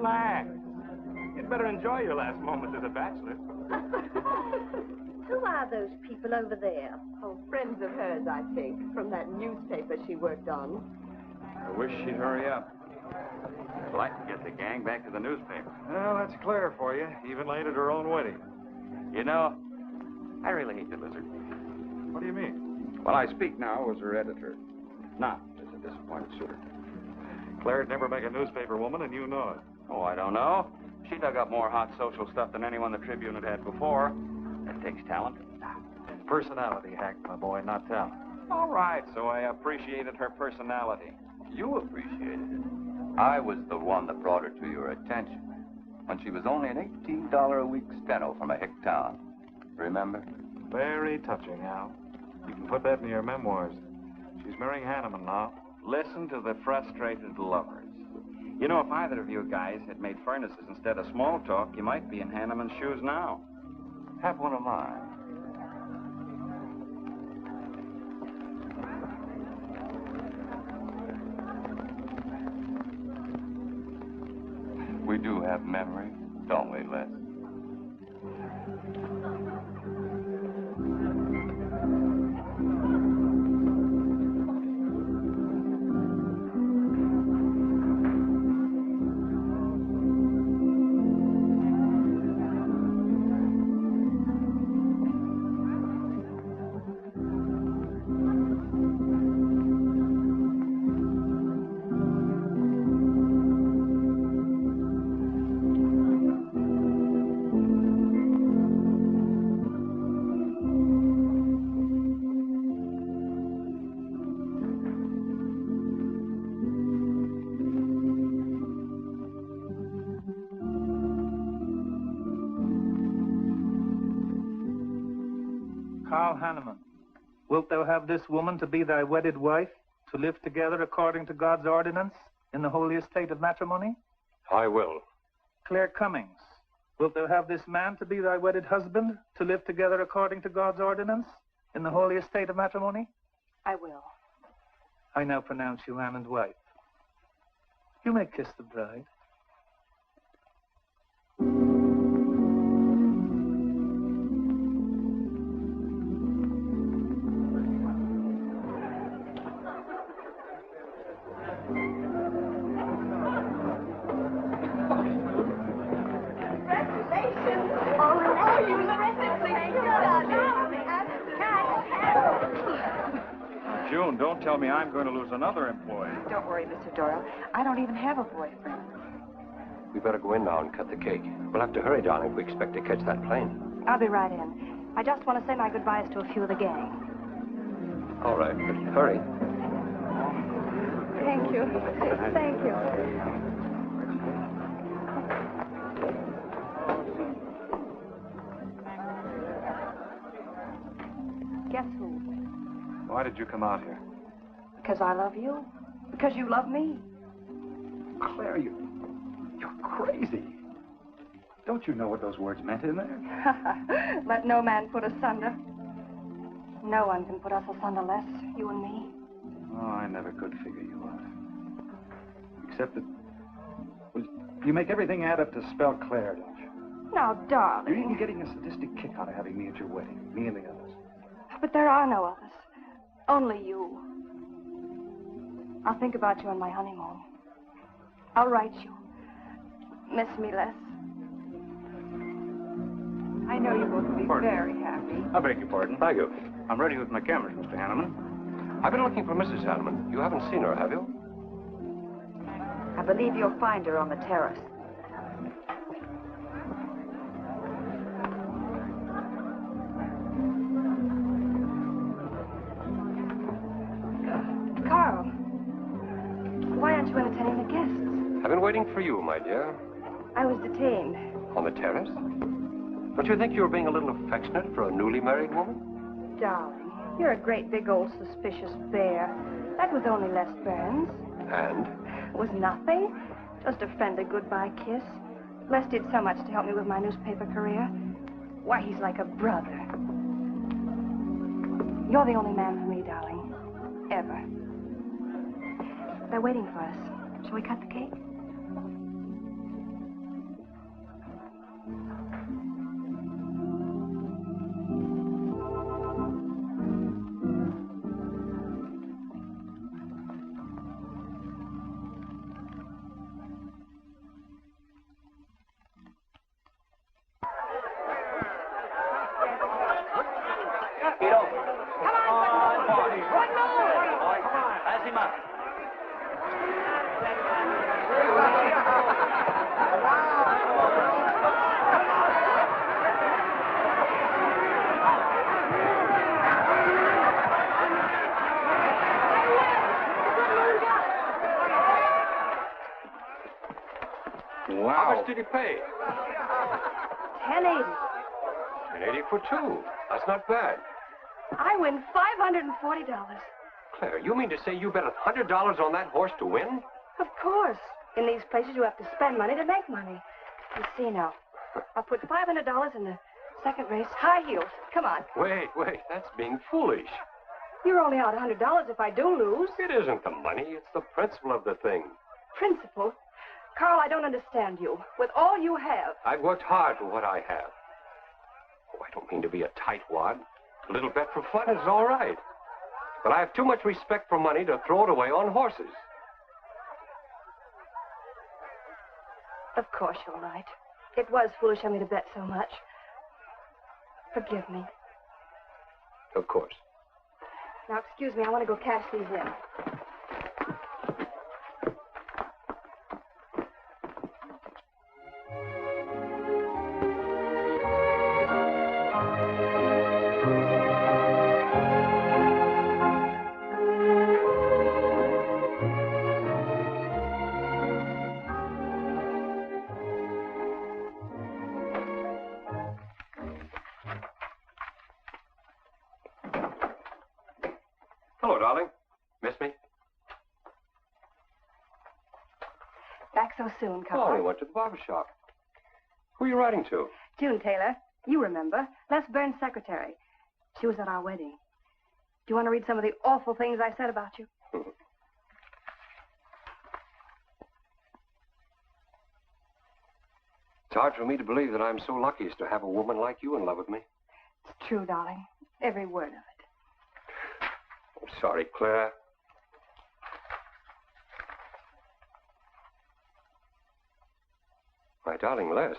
Relax. You'd better enjoy your last moments as a bachelor. Who are those people over there? Oh, friends of hers, I think, from that newspaper she worked on. I wish she'd hurry up. I'd like to get the gang back to the newspaper. Well, that's Claire for you, even late at her own wedding. You know, I really hate the Lizard. What do you mean? Well, I speak now as her editor, not as a disappointed suitor. Claire'd never make a newspaper woman, and you know it. Oh, I don't know. She dug up more hot social stuff than anyone the Tribune had had before. That takes talent. Personality, Hank, my boy, not talent. All right, so I appreciated her personality. You appreciated it. I was the one that brought her to your attention when she was only an $18 a week steno from a hick town. Remember? Very touching, Al. You can put that in your memoirs. She's marrying Hanneman now. Listen to the frustrated lovers. You know, if either of you guys had made furnaces instead of small talk, you might be in Hanneman's shoes now. Have one of mine. We do have memory, don't we, Les? Hanneman, wilt thou have this woman to be thy wedded wife, to live together according to God's ordinance in the holy estate of matrimony? I will. Claire Cummings, wilt thou have this man to be thy wedded husband, to live together according to God's ordinance in the holy estate of matrimony? I will. I now pronounce you man and wife. You may kiss the bride. June, don't tell me I'm going to lose another employee. Don't worry, Mr. Doyle. I don't even have a boyfriend. We better go in now and cut the cake. We'll have to hurry, darling, if we expect to catch that plane. I'll be right in. I just want to say my goodbyes to a few of the gang. All right, but hurry. Thank you. Thank you. Guess who? Why did you come out here? Because I love you. Because you love me. Claire, you're crazy. Don't you know what those words meant in there? Let no man put us asunder. No one can put us asunder less, you and me. Oh, I never could figure you out. Except that, well, you make everything add up to spell Claire, don't you? Now, darling. You're even getting a sadistic kick out of having me at your wedding, me and the others. But there are no others. Only you. I'll think about you on my honeymoon. I'll write you. Miss me less. I know you both will be very happy. I beg your pardon. Thank you. I'm ready with my cameras, Mr. Hanneman. I've been looking for Mrs. Hanneman. You haven't seen her, have you? I believe you'll find her on the terrace. Carl, why aren't you entertaining the guests? I've been waiting for you, my dear. I was detained. On the terrace? Don't you think you're being a little affectionate for a newly married woman? Darling, you're a great big old suspicious bear. That was only Les Burns. And? It was nothing. Just a friendly goodbye kiss. Les did so much to help me with my newspaper career. Why, he's like a brother. You're the only man for me, darling. Ever. They're waiting for us. Shall we cut the cake? Wow. How much did he pay? $10.80. $10.80 for two. That's not bad. I win $540. Claire, you mean to say you bet $100 on that horse to win? Of course. In these places, you have to spend money to make money. You see now. I'll put $500 in the second race. High heels. Come on. Wait. That's being foolish. You're only out $100 if I do lose. It isn't the money. It's the principle of the thing. Principle? Carl, I don't understand you. With all you have. I've worked hard for what I have. Oh, I don't mean to be a tightwad. A little bet for fun is all right. But I have too much respect for money to throw it away on horses. Of course you're right. It was foolish of me to bet so much. Forgive me. Of course. Now, excuse me, I want to go cash these in. Hello, darling. Miss me? Back so soon, Oh, I Carl. went to the barber shop. Who are you writing to? June Taylor. You remember. Les Burns' secretary. She was at our wedding. Do you want to read some of the awful things I said about you? It's hard for me to believe that I'm so lucky as to have a woman like you in love with me. It's true, darling. Every word of it. I'm sorry, Claire. My darling Les.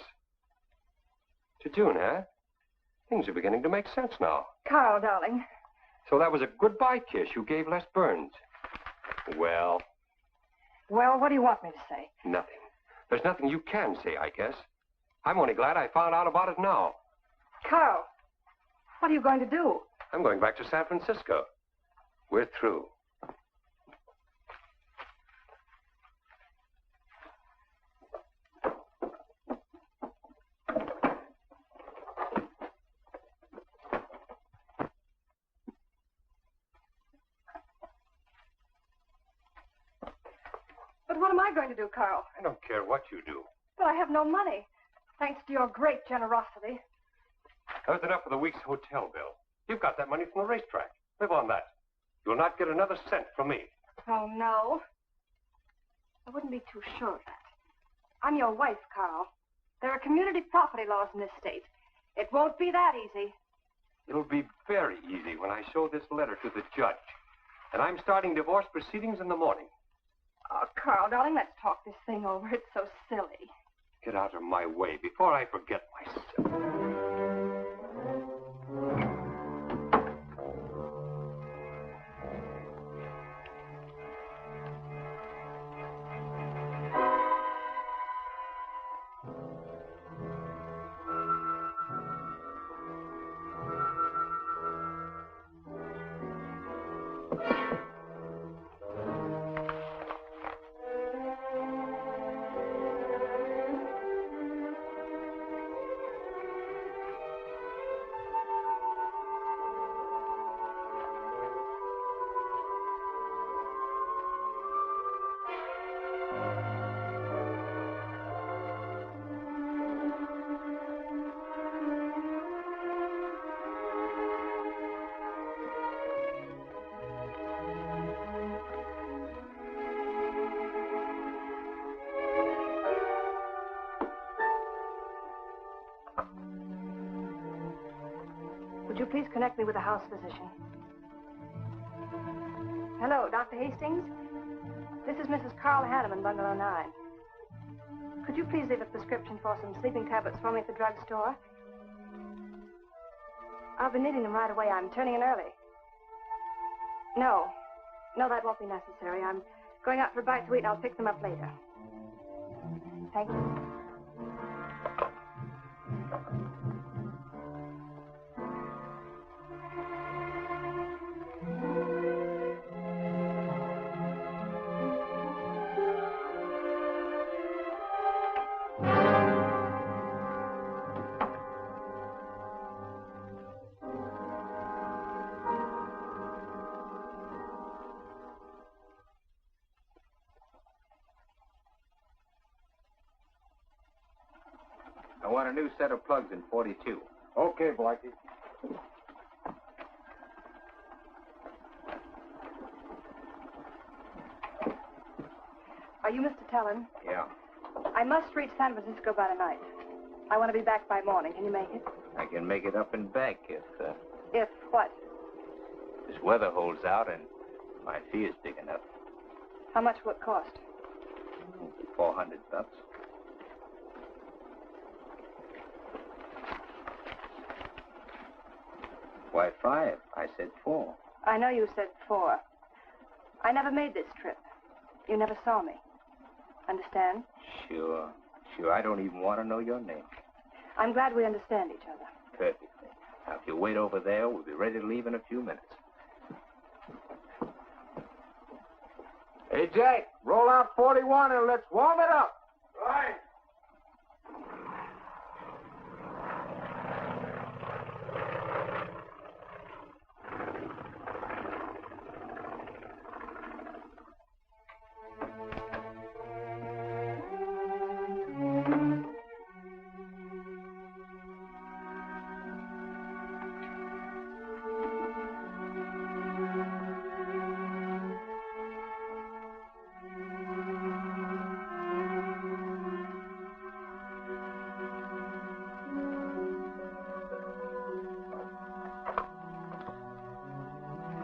To June, huh? Things are beginning to make sense now. Carl, darling. So that was a goodbye kiss you gave Les Burns. Well, Well, what do you want me to say? nothing. There's nothing you can say, I guess. I'm only glad I found out about it now. Carl, what are you going to do? I'm going back to San Francisco. We're through. But what am I going to do, Carl? I don't care what you do. But I have no money. Thanks to your great generosity. That was enough for the week's hotel bill. You've got that money from the racetrack. Live on that. You'll not get another cent from me. Oh, no. I wouldn't be too sure of that. I'm your wife, Carl. There are community property laws in this state. It won't be that easy. It'll be very easy when I show this letter to the judge. And I'm starting divorce proceedings in the morning. Oh, Carl, darling, let's talk this thing over. It's so silly. Get out of my way before I forget myself. Would you please connect me with a house physician? Hello, Dr. Hastings? This is Mrs. Carl Hanneman, Bungalow 9. Could you please leave a prescription for some sleeping tablets for me at the drugstore? I'll be needing them right away. I'm turning in early. No, that won't be necessary. I'm going out for a bite to eat, and I'll pick them up later. Thank you. want a new set of plugs in 42. Okay, Blackie. Are you Mr. Tellen? Yeah. I must reach San Francisco by tonight. I want to be back by morning. Can you make it? I can make it up and back if If what? this weather holds out and my fee is big enough. How much will it cost? $400. Why 5? I said 4. I know you said 4. I never made this trip. You never saw me. Understand? Sure. I don't even want to know your name. I'm glad we understand each other. Perfectly. Now, if you wait over there, we'll be ready to leave in a few minutes. Hey, Jack, roll out 41 and let's warm it up. Right.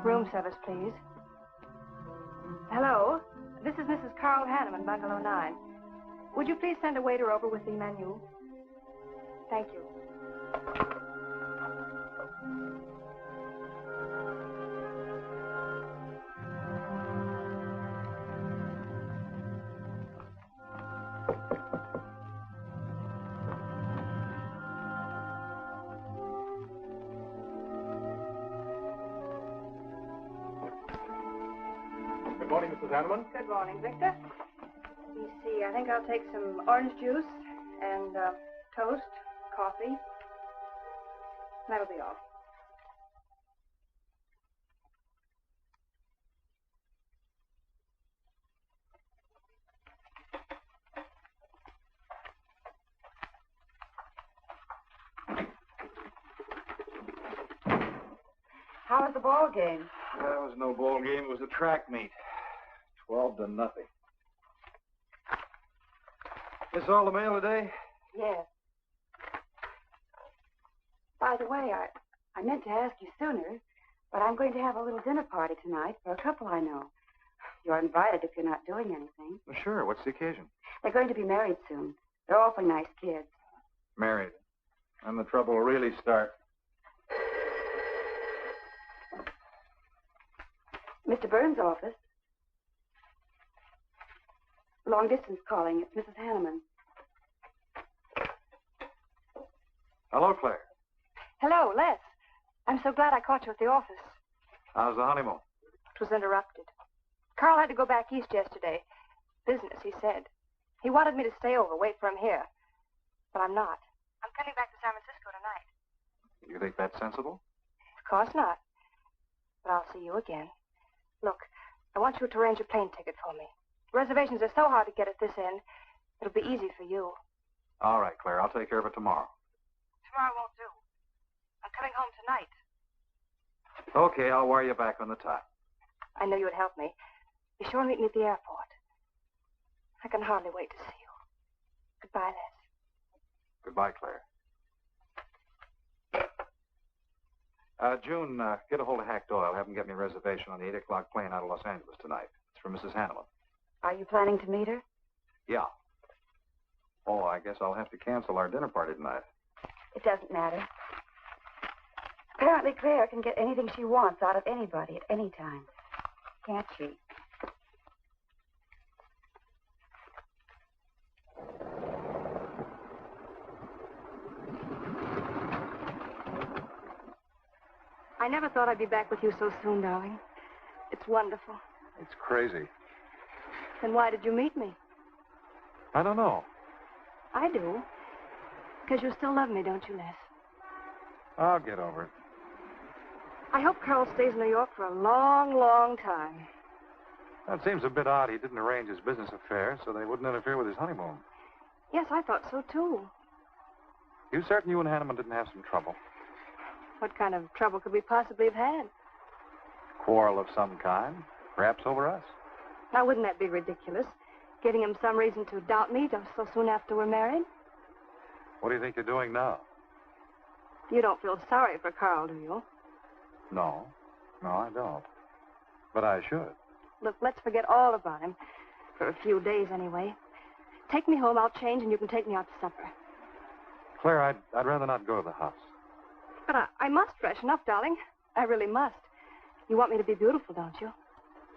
Room service, please. Hello. This is Mrs. Carl Hanneman, Bungalow 9. Would you please send a waiter over with the menu? Thank you. Good morning, Mrs. Hanneman. Good morning, Victor. Let me see. I think I'll take some orange juice and toast, coffee. That'll be all. How was the ball game? That was no ball game. It was a track meet. 12-0. This all the mail today? Yes. By the way, I meant to ask you sooner, but I'm going to have a little dinner party tonight for a couple I know. You're invited if you're not doing anything. Well, sure. What's the occasion? They're going to be married soon. They're awfully nice kids. Married. And the trouble will really start. Mr. Burns' office. Long distance calling. It's Mrs. Hanneman. Hello, Claire. Hello, Les. I'm so glad I caught you at the office. How's the honeymoon? It was interrupted. Carl had to go back east yesterday. Business, he said. He wanted me to stay over, wait for him here. But I'm not. I'm coming back to San Francisco tonight. You think that's sensible? Of course not. But I'll see you again. Look, I want you to arrange a plane ticket for me. Reservations are so hard to get at this end. It'll be easy for you. All right, Claire. I'll take care of it tomorrow. Tomorrow won't do. I'm coming home tonight. Okay, I'll wire you back on the time. I know you would help me. Be sure and meet me at the airport. I can hardly wait to see you. Goodbye, Les. Goodbye, Claire. June, get a hold of Hack Doyle. Have him get me a reservation on the 8 o'clock plane out of Los Angeles tonight. It's for Mrs. Hanneman. Are you planning to meet her? Yeah. Oh, I guess I'll have to cancel our dinner party tonight. It doesn't matter. Apparently, Claire can get anything she wants out of anybody at any time. Can't she? I never thought I'd be back with you so soon, darling. It's wonderful. It's crazy. Then why did you meet me? I don't know. I do. Because you still love me, don't you, Les? I'll get over it. I hope Carl stays in New York for a long, long time. That seems a bit odd. He didn't arrange his business affairs so they wouldn't interfere with his honeymoon. Yes, I thought so, too. You certain you and Hanneman didn't have some trouble? What kind of trouble could we possibly have had? Quarrel of some kind? Perhaps over us? Now, wouldn't that be ridiculous? Giving him some reason to doubt me just so soon after we're married? What do you think you're doing now? You don't feel sorry for Carl, do you? No. No, I don't. But I should. Look, let's forget all about him. For a few days, anyway. Take me home, I'll change, and you can take me out to supper. Claire, I'd rather not go to the house. But I must freshen up, darling. I really must. You want me to be beautiful, don't you?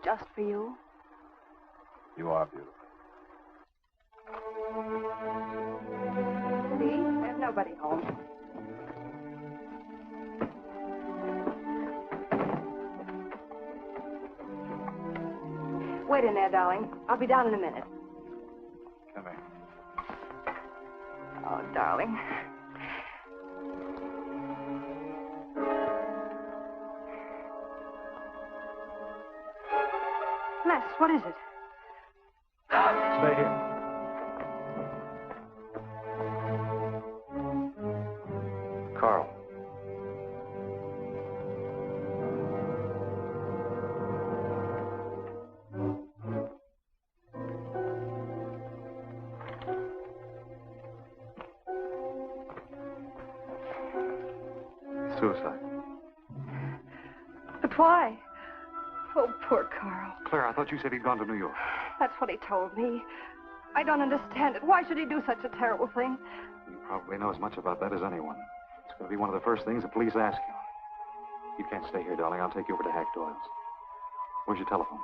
Just for you? You are beautiful. See? There's nobody home. Wait in there, darling. I'll be down in a minute. Come here. Oh, darling. Les, what is it? Stay here. Carl. Suicide. But why? Oh, poor Carl. Claire, I thought you said he'd gone to New York. That's what he told me. I don't understand it. Why should he do such a terrible thing? You probably know as much about that as anyone. It's going to be one of the first things the police ask you. You can't stay here, darling. I'll take you over to Hack Doyle's. Where's your telephone?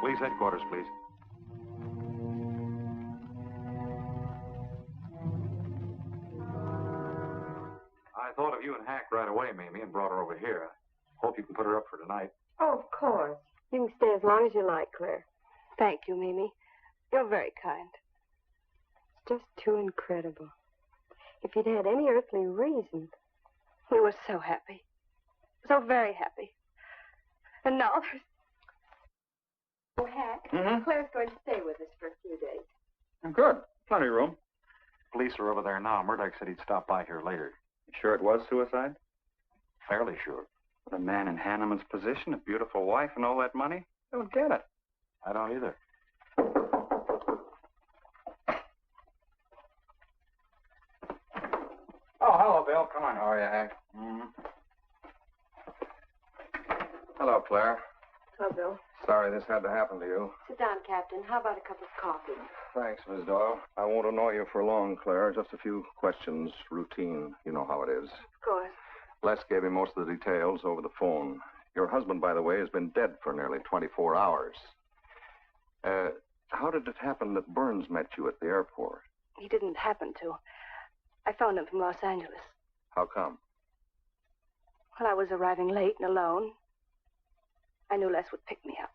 Police headquarters, please. I thought of you and Hack right away, Mamie, and brought her over here. Hope you can put her up for tonight. Oh, of course. You can stay as long as you like, Claire. Thank you, Mimi. You're very kind. It's just too incredible. If he'd had any earthly reason. We were so happy. So very happy. And now there's... Oh, Hack, Mm-hmm. Claire's going to stay with us for a few days. Good. Plenty of room. Police are over there now. Murdoch said he'd stop by here later. You sure it was suicide? Fairly sure. With a man in Hanneman's position, a beautiful wife, and all that money? I don't get it. I don't either. Oh, hello, Bill. Come on. How are you, Hank? Mm-hmm. Hello, Claire. Oh, Bill. Sorry this had to happen to you. Sit down, Captain. How about a cup of coffee? Thanks, Miss Doyle. I won't annoy you for long, Claire. Just a few questions. Routine. You know how it is. Of course. Les gave me most of the details over the phone. Your husband, by the way, has been dead for nearly 24 hours. How did it happen that Burns met you at the airport? He didn't happen to. I phoned him from Los Angeles. How come? Well, I was arriving late and alone. I knew Les would pick me up.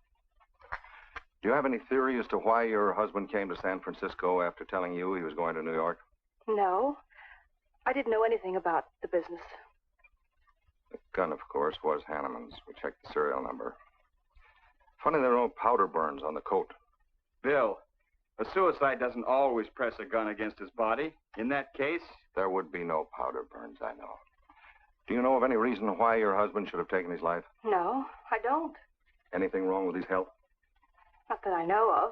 Do you have any theory as to why your husband came to San Francisco after telling you he was going to New York? No. I didn't know anything about the business. The gun, of course, was Hanneman's. We checked the serial number. Funny there are no powder burns on the coat. Bill, a suicide doesn't always press a gun against his body. In that case... There would be no powder burns, I know. Do you know of any reason why your husband should have taken his life? No, I don't. Anything wrong with his health? Not that I know of.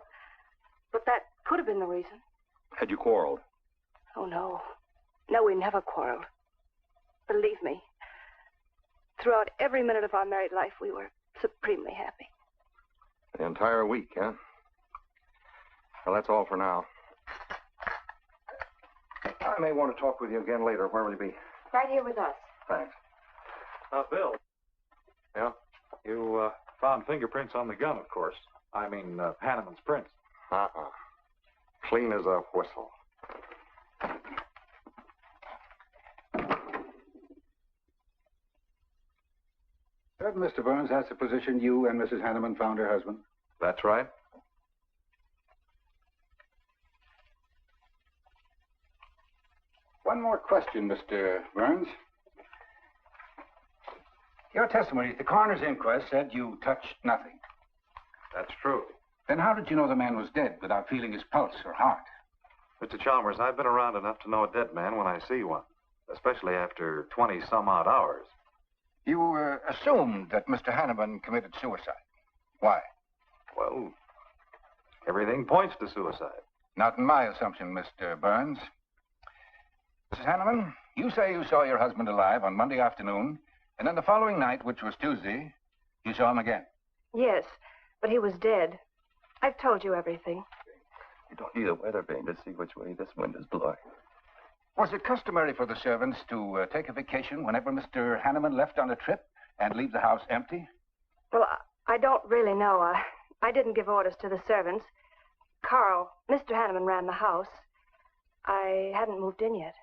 But that could have been the reason. Had you quarreled? Oh, no. No, we never quarreled. Believe me. Throughout every minute of our married life, we were supremely happy. The entire week, huh? Well, that's all for now. I may want to talk with you again later. Where will you be? Right here with us. Thanks. Bill. Yeah? You found fingerprints on the gun, of course. I mean, Hanneman's prints. Uh-uh. Clean as a whistle. Certain, Mr. Burns, that's the position you and Mrs. Hanneman found her husband? That's right. One more question, Mr. Burns. Your testimony at the coroner's inquest said you touched nothing. That's true. Then how did you know the man was dead without feeling his pulse or heart? Mr. Chalmers, I've been around enough to know a dead man when I see one, especially after 20-some-odd hours. You assumed that Mr. Hanneman committed suicide. Why? Well, everything points to suicide. Not in my assumption, Mr. Burns. Mrs. Hanneman, you say you saw your husband alive on Monday afternoon, and then the following night, which was Tuesday, you saw him again. Yes, but he was dead. I've told you everything. You don't need a weather vane to see which way this wind is blowing. Was it customary for the servants to take a vacation whenever Mr. Hanneman left on a trip and leave the house empty? Well, I don't really know. I didn't give orders to the servants. Carl, Mr. Hanneman ran the house. I hadn't moved in yet.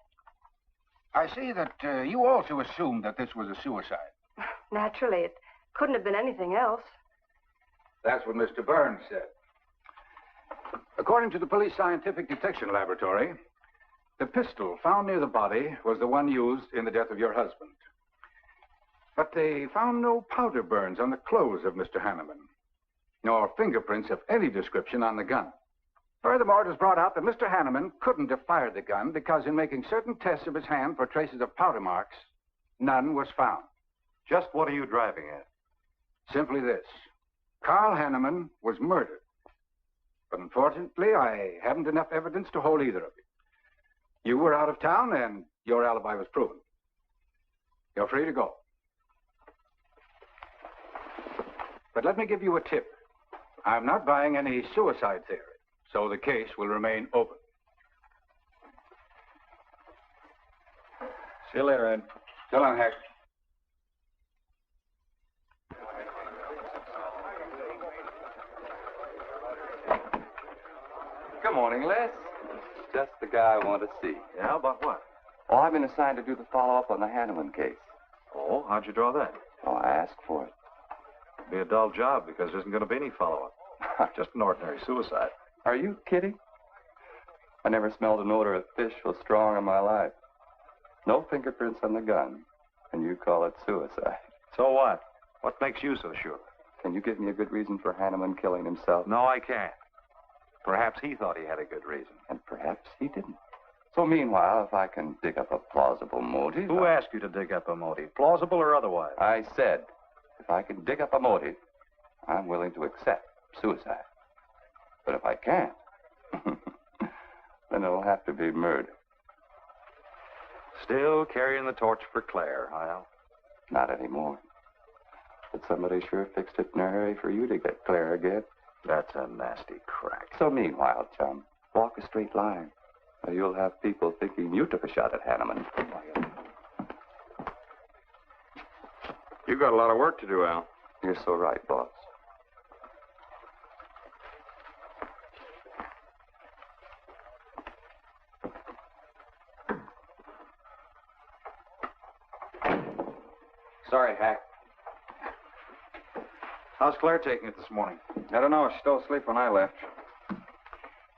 I see that you also assumed that this was a suicide. Naturally, it couldn't have been anything else. That's what Mr. Burns said. According to the Police Scientific Detection Laboratory, the pistol found near the body was the one used in the death of your husband. But they found no powder burns on the clothes of Mr. Hanneman, nor fingerprints of any description on the gun. Furthermore, it was brought out that Mr. Hanneman couldn't have fired the gun because in making certain tests of his hand for traces of powder marks, none was found. Just what are you driving at? Simply this. Carl Hanneman was murdered. But unfortunately, I haven't enough evidence to hold either of you. You were out of town, and your alibi was proven. You're free to go. But let me give you a tip. I'm not buying any suicide theory, so the case will remain open. See you later, Ed. So long, Hack. Good morning, Les. Just the guy I want to see. Yeah, about what? Oh, I've been assigned to do the follow-up on the Hanneman case. Oh, how'd you draw that? Oh, I asked for it. It'll be a dull job because there isn't going to be any follow-up. Just an ordinary suicide. Are you kidding? I never smelled an odor of fish so strong in my life. No fingerprints on the gun, and you call it suicide. So what? What makes you so sure? Can you give me a good reason for Hanneman killing himself? No, I can't. Perhaps he thought he had a good reason. And perhaps he didn't. So meanwhile, if I can dig up a plausible motive... Who asked you to dig up a motive, plausible or otherwise? I said, if I can dig up a motive, I'm willing to accept suicide. But if I can't, then it'll have to be murder. Still carrying the torch for Claire, huh? Not anymore. But somebody sure fixed it in a hurry for you to get Claire again. That's a nasty crack. So meanwhile, chum, walk a straight line, or you'll have people thinking you took a shot at Hanneman. You got a lot of work to do, Al. You're so right, boss. Sorry, Hack. How's Claire taking it this morning? I don't know. She's still asleep when I left.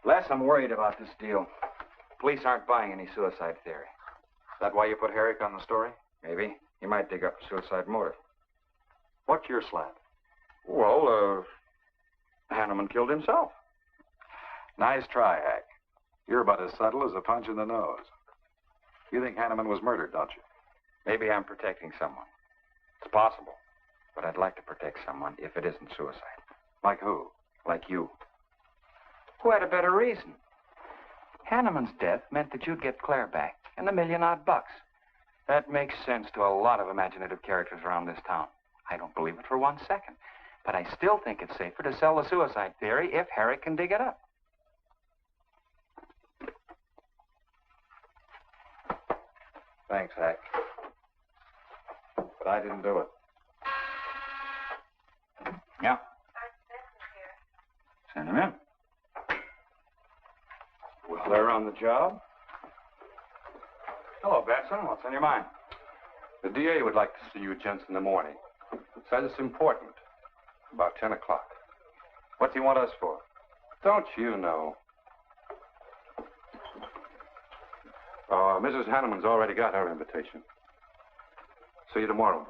Les, I'm worried about this deal. Police aren't buying any suicide theory. Is that why you put Herrick on the story? Maybe. He might dig up a suicide motive. What's your slant? Well, Hanneman killed himself. Nice try, Hack. You're about as subtle as a punch in the nose. You think Hanneman was murdered, don't you? Maybe I'm protecting someone. It's possible. But I'd like to protect someone if it isn't suicide. Like who? Like you. Who had a better reason? Hanneman's death meant that you'd get Claire back and $1 million odd. That makes sense to a lot of imaginative characters around this town. I don't believe it for 1 second. But I still think it's safer to sell the suicide theory if Herrick can dig it up. Thanks, Hack. But I didn't do it. Yeah. Send him in. Well, they're on the job. Hello, Batson. What's on your mind? The DA would like to see you gents in the morning. Says it's important. About 10 o'clock. What's he want us for? Don't you know? Mrs. Hanneman's already got her invitation. See you tomorrow.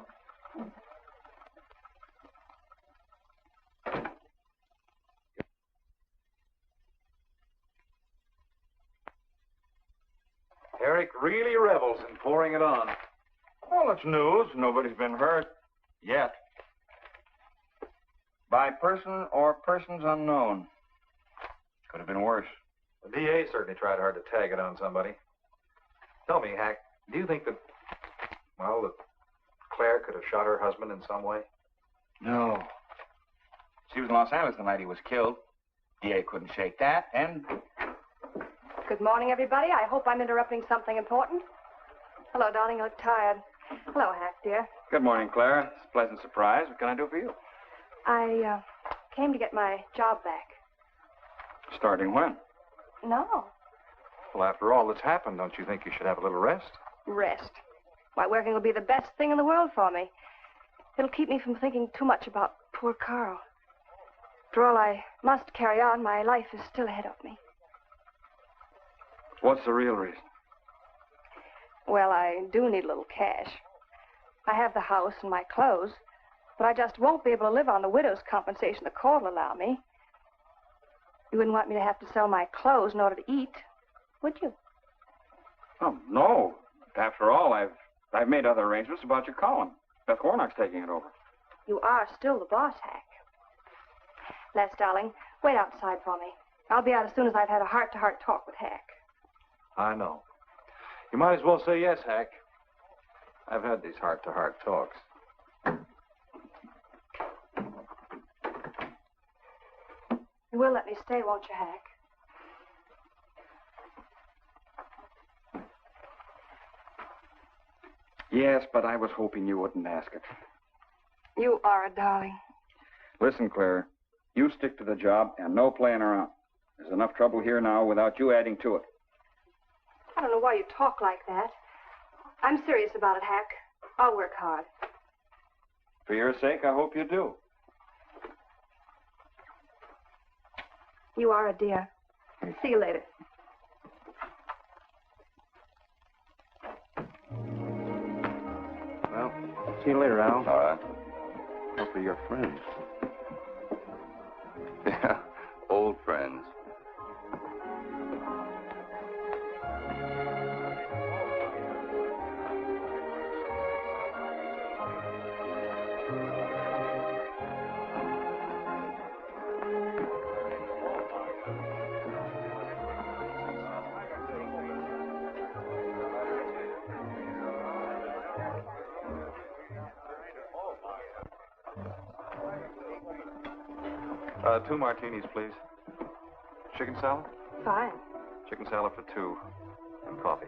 public really revels in pouring it on. Well, it's news. Nobody's been hurt. Yet. By person or persons unknown. Could have been worse. The DA certainly tried hard to tag it on somebody. Tell me, Hack, do you think that Claire could have shot her husband in some way? No. She was in Los Angeles the night he was killed. DA couldn't shake that, and... Good morning, everybody. I hope I'm interrupting something important. Hello, darling. You look tired. Hello, Hack, dear. Good morning, Clara. It's a pleasant surprise. What can I do for you? I came to get my job back. Starting when? No. Well, after all that's happened, don't you think you should have a little rest? Rest. Why, working will be the best thing in the world for me. It'll keep me from thinking too much about poor Carl. After all, I must carry on. My life is still ahead of me. What's the real reason? Well, I do need a little cash. I have the house and my clothes, but I just won't be able to live on the widow's compensation the court will allow me. You wouldn't want me to have to sell my clothes in order to eat, would you? Oh, no. After all, I've made other arrangements about your column. Beth Warnock's taking it over. You are still the boss, Hack. Les, darling, wait outside for me. I'll be out as soon as I've had a heart-to-heart talk with Hack. I know. You might as well say yes, Hack. I've had these heart-to-heart talks. You will let me stay, won't you, Hack? Yes, but I was hoping you wouldn't ask it. You are a darling. Listen, Claire, you stick to the job and no playing around. There's enough trouble here now without you adding to it. I don't know why you talk like that. I'm serious about it, Hack. I'll work hard. For your sake, I hope you do. You are a dear. See you later. Well, see you later, Al. All right. Hopefully you're friends. Yeah, old friends. Two martinis, please. Chicken salad? Fine. Chicken salad for two. And coffee.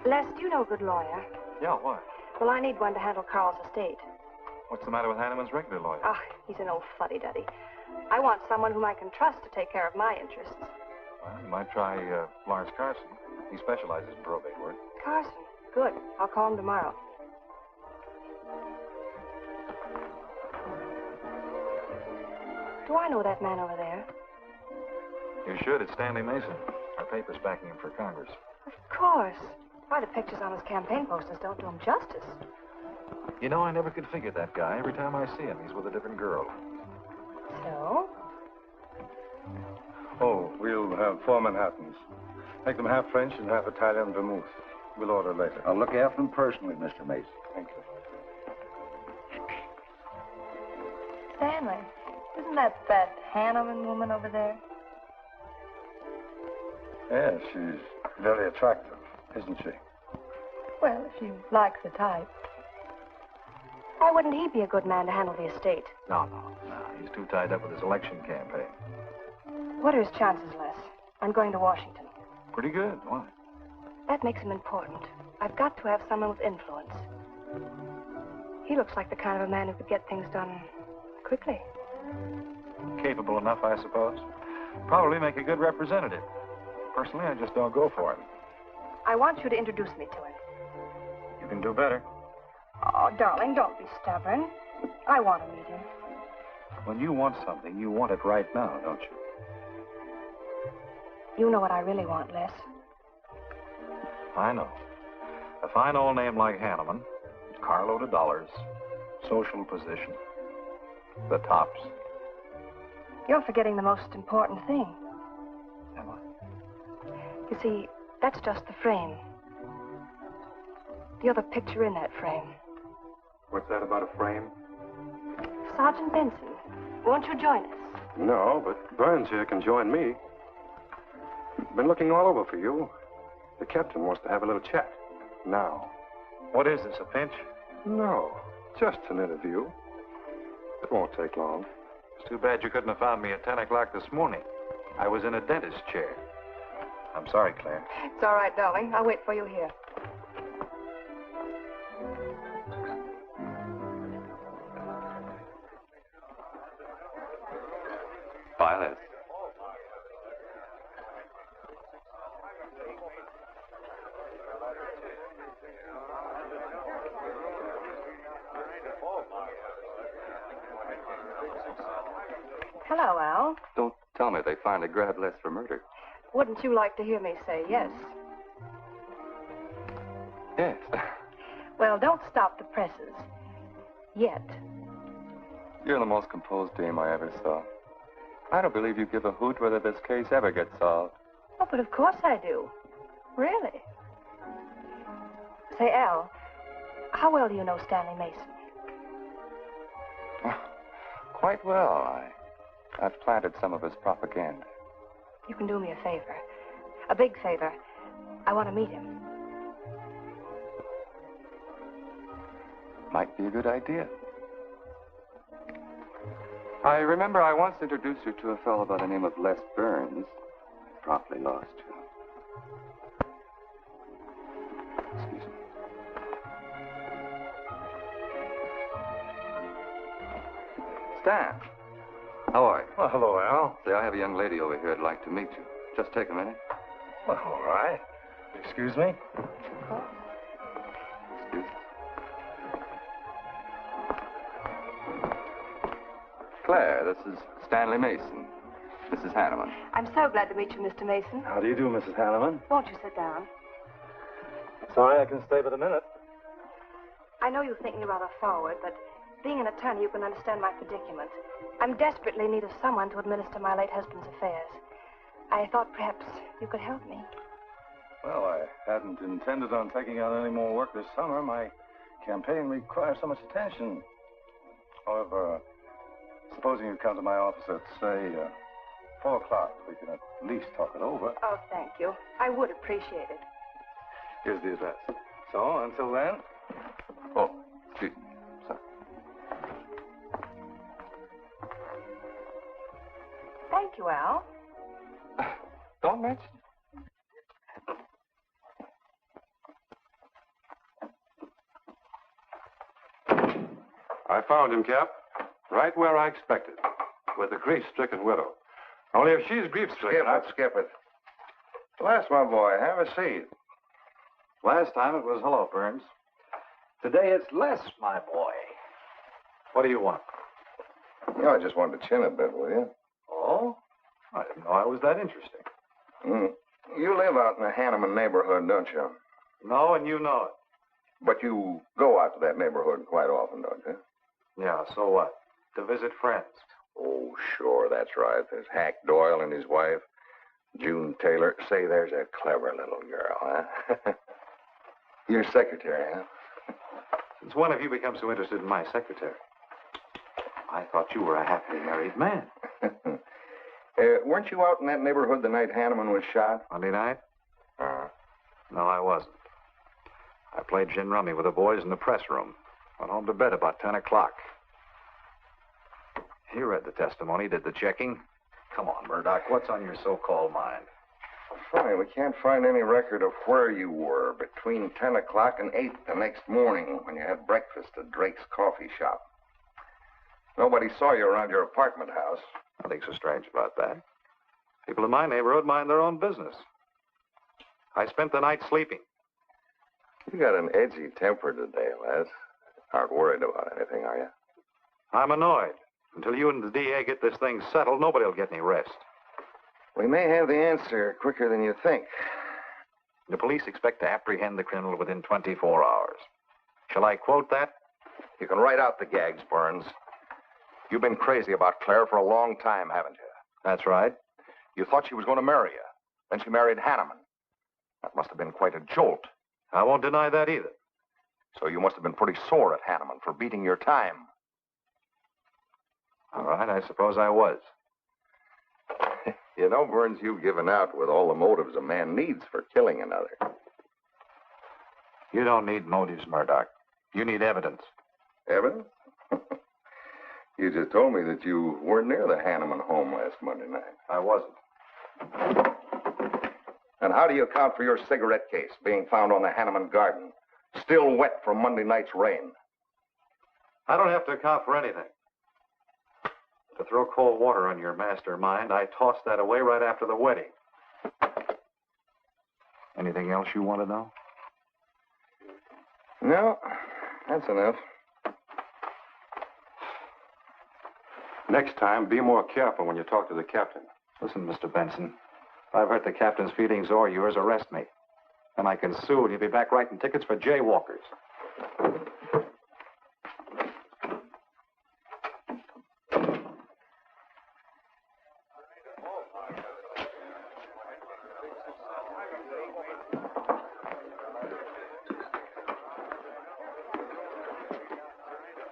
Les, do you know a good lawyer? Yeah, why? Well, I need one to handle Carl's estate. What's the matter with Hanneman's regular lawyer? Ah, he's an old fuddy-duddy. I want someone whom I can trust to take care of my interests. Well, you might try Lawrence Carson. He specializes in probate work. Carson? Good. I'll call him tomorrow. Do I know that man over there? You should. It's Stanley Mason. Our paper's backing him for Congress. Of course. Why, the pictures on his campaign posters don't do him justice. You know, I never could figure that guy. Every time I see him, he's with a different girl. So? Oh, we'll have 4 Manhattans. Make them half French and half Italian vermouth. We'll order later. I'll look after them personally, Mr. Mason. Thank you. Stanley, isn't that Hanneman woman over there? Yes, she's very attractive, isn't she? Well, if you like the type. Why wouldn't he be a good man to handle the estate? No. He's too tied up with his election campaign. What are his chances, Les? I'm going to Washington. Pretty good. Why? That makes him important. I've got to have someone with influence. He looks like the kind of a man who could get things done quickly. Capable enough, I suppose. Probably make a good representative. Personally, I just don't go for him. I want you to introduce me to him. You can do better. Oh, darling, don't be stubborn. I want to meet him. When you want something, you want it right now, don't you? You know what I really want, Les. I know. A fine old name like Hanneman, carload of dollars, social position, the tops. You're forgetting the most important thing. am I? You see, that's just the frame. The other picture in that frame. What's that about a frame? Sergeant Benson, won't you join us? No, but Burns here can join me. Been looking all over for you. The captain wants to have a little chat. Now. What is this, a pinch? No, just an interview. It won't take long. It's too bad you couldn't have found me at 10 o'clock this morning. I was in a dentist's chair. I'm sorry, Claire. It's all right, darling. I'll wait for you here. Violet. Hello, Al. Don't tell me they finally grabbed Les for murder. Wouldn't you like to hear me say yes? Yes. Well, don't stop the presses. Yet. You're the most composed dame I ever saw. I don't believe you give a hoot whether this case ever gets solved. Oh, but of course I do. Really. Say, Al, how well do you know Stanley Mason? Quite well. I've planted some of his propaganda. You can do me a favor. A big favor. I want to meet him. Might be a good idea. I remember I once introduced you to a fellow by the name of Les Burns. Promptly lost you. Excuse me. Stan. How are you? Well, hello, Al. Say, I have a young lady over here I'd like to meet you. Just take a minute. Well, all right. Excuse me? Excuse me. Claire, this is Stanley Mason. Mrs. Hanneman. I'm so glad to meet you, Mr. Mason. How do you do, Mrs. Hanneman? Won't you sit down? Sorry, I can stay but a minute. I know you think me rather forward, but being an attorney, you can understand my predicament. I'm desperately in need of someone to administer my late husband's affairs. I thought perhaps you could help me. Well, I hadn't intended on taking on any more work this summer. My campaign requires so much attention. However, supposing you come to my office at, say, 4 o'clock, we can at least talk it over. Oh, thank you. I would appreciate it. Here's the address. So, until then... Oh, excuse me. Sorry. Thank you, Al. Don't mention it. I found him, Cap. Right where I expected. With a grief-stricken widow. Only if she's grief-stricken... Skip it. Les, my boy, have a seat. Last time it was hello, Burns. Today it's Les, my boy. What do you want? You know, I just wanted to chin a bit, will you? Oh? I didn't know I was that interesting. You live out in the Hanneman neighborhood, don't you? No, and you know it. But you go out to that neighborhood quite often, don't you? Yeah, so what? To visit friends. Oh, sure, that's right. There's Hack Doyle and his wife, June Taylor. Say, there's a clever little girl, huh? Your secretary, huh? Since when have you become so interested in my secretary? I thought you were a happily married man. Weren't you out in that neighborhood the night Hanneman was shot? Monday night? No, I wasn't. I played gin rummy with the boys in the press room. Went home to bed about 10 o'clock. He read the testimony, did the checking. Come on, Murdoch, what's on your so-called mind? Funny, we can't find any record of where you were between 10 o'clock and 8 the next morning when you had breakfast at Drake's coffee shop. Nobody saw you around your apartment house. Nothing so strange about that. People in my neighborhood mind their own business. I spent the night sleeping. You got an edgy temper today, Les. Aren't worried about anything, are you? I'm annoyed. Until you and the DA get this thing settled, nobody will get any rest. We may have the answer quicker than you think. The police expect to apprehend the criminal within 24 hours. Shall I quote that? You can write out the gags, Burns. You've been crazy about Claire for a long time, haven't you? That's right. You thought she was going to marry you. Then she married Hanneman. That must have been quite a jolt. I won't deny that either. So you must have been pretty sore at Hanneman for beating your time. All right, I suppose I was. You know, Burns, you've given out with all the motives a man needs for killing another. You don't need motives, Murdoch. You need evidence. Evidence? You just told me that you weren't near the Hanneman home last Monday night. I wasn't. And how do you account for your cigarette case being found on the Hanneman garden, still wet from Monday night's rain? I don't have to account for anything. To throw cold water on your mastermind, I tossed that away right after the wedding. Anything else you want to know? No, that's enough. Next time, be more careful when you talk to the captain. Listen, Mr. Benson, if I've hurt the captain's feelings or yours, arrest me. And I can sue, and you'll be back writing tickets for jaywalkers.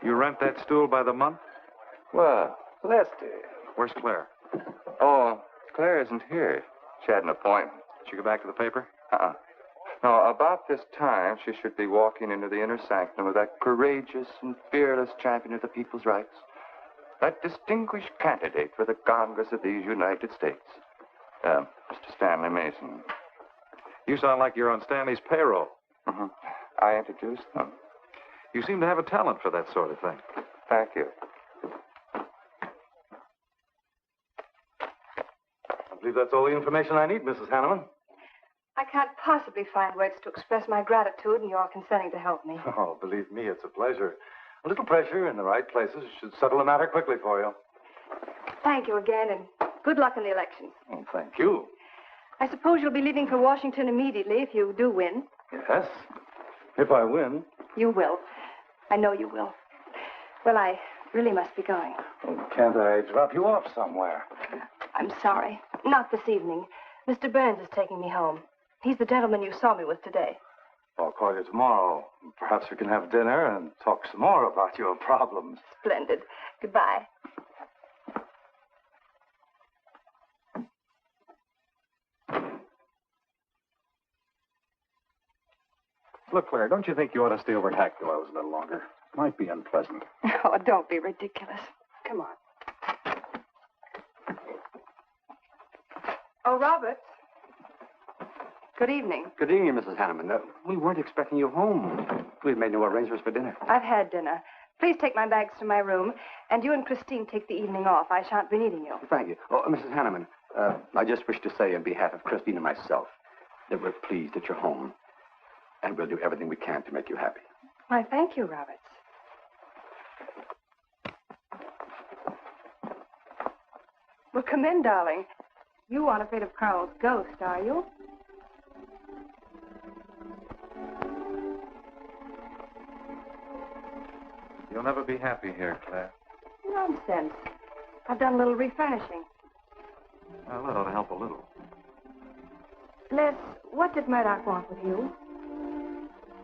You rent that stool by the month? Well, Lester. Where's Claire? Oh, Claire isn't here. She had an appointment. Did she go back to the paper? No, about this time, she should be walking into the inner sanctum of that courageous and fearless champion of the people's rights. That distinguished candidate for the Congress of these United States. Mr. Stanley Mason. You sound like you're on Stanley's payroll. Mm-hmm. I introduced them. You seem to have a talent for that sort of thing. Thank you. I believe that's all the information I need, Mrs. Hanneman. I can't possibly find words to express my gratitude in your consenting to help me. Oh, believe me, it's a pleasure. A little pressure in the right places should settle the matter quickly for you. Thank you again, and good luck in the election. Oh, thank you. I suppose you'll be leaving for Washington immediately if you do win. Yes, if I win. You will. I know you will. Well, I really must be going. Oh, can't I drop you off somewhere? I'm sorry. Not this evening. Mr. Burns is taking me home. He's the gentleman you saw me with today. I'll call you tomorrow. Perhaps we can have dinner and talk some more about your problems. Splendid. Goodbye. Look, Claire, don't you think you ought to stay over at Hackdale's a little longer? Might be unpleasant. Oh, don't be ridiculous. Come on. Oh, Robert. Good evening. Good evening, Mrs. Hanneman. We weren't expecting you home. We've made no arrangements for dinner. I've had dinner. Please take my bags to my room, and you and Christine take the evening off. I shan't be needing you. Thank you. Oh, Mrs. Hanneman, I just wish to say on behalf of Christine and myself that we're pleased that you're home, and we'll do everything we can to make you happy. Why, thank you, Roberts. Well, come in, darling. You aren't afraid of Carl's ghost, are you? You'll never be happy here, Claire. Nonsense. I've done a little refurnishing. Well, that ought to help a little. Les, what did Murdoch want with you?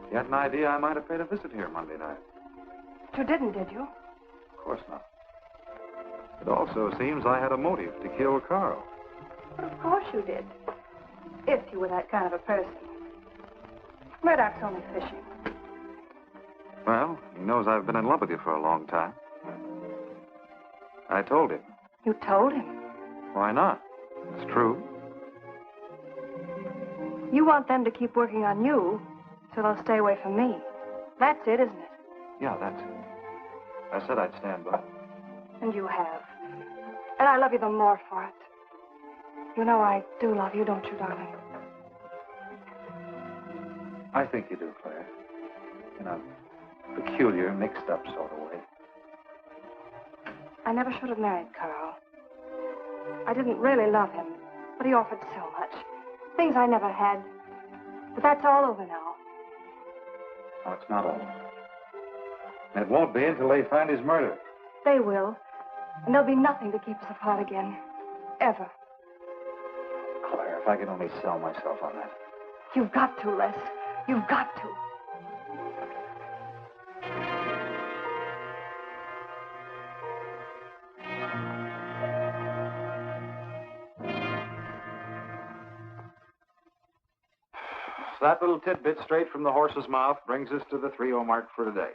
You had an idea I might have paid a visit here Monday night? You didn't, did you? Of course not. It also seems I had a motive to kill Carl. But of course you did. If you were that kind of a person. Murdoch's only fishing. Well, he knows I've been in love with you for a long time. I told him. You told him? Why not? It's true. You want them to keep working on you, so they'll stay away from me. That's it, isn't it? Yeah, that's it. I said I'd stand by. And you have. And I love you the more for it. You know I do love you, don't you, darling? I think you do, Claire. In a peculiar, mixed-up sort of way. I never should have married Carl. I didn't really love him, but he offered so much. Things I never had. But that's all over now. No, it's not all. And it won't be until they find his murder. They will. And there'll be nothing to keep us apart again. Ever. Claire. If I could only sell myself on that. You've got to, Les. You've got to. So that little tidbit straight from the horse's mouth brings us to the 3-0 mark for today.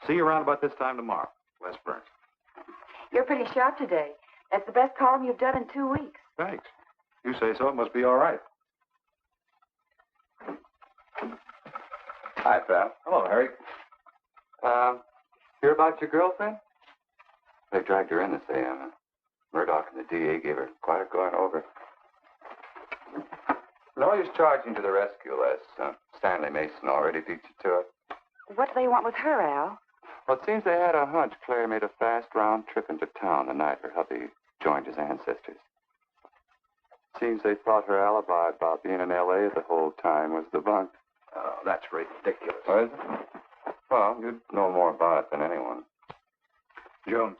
See you around about this time tomorrow. Les Burns. You're pretty sharp today. That's the best column you've done in 2 weeks. Thanks. You say so, it must be all right. Hi, pal. Hello, Harry. Hear about your girlfriend? They dragged her in this AM. Murdoch and the DA gave her quite a going over. No use charging to the rescue, Les. Stanley Mason already beat you to it. What do they want with her, Al? Well, it seems they had a hunch Claire made a fast round trip into town the night her hubby joined his ancestors. Seems they thought her alibi about being in L.A. the whole time was the bunk. Oh, that's ridiculous. What is it? Well, you'd know more about it than anyone. Jones,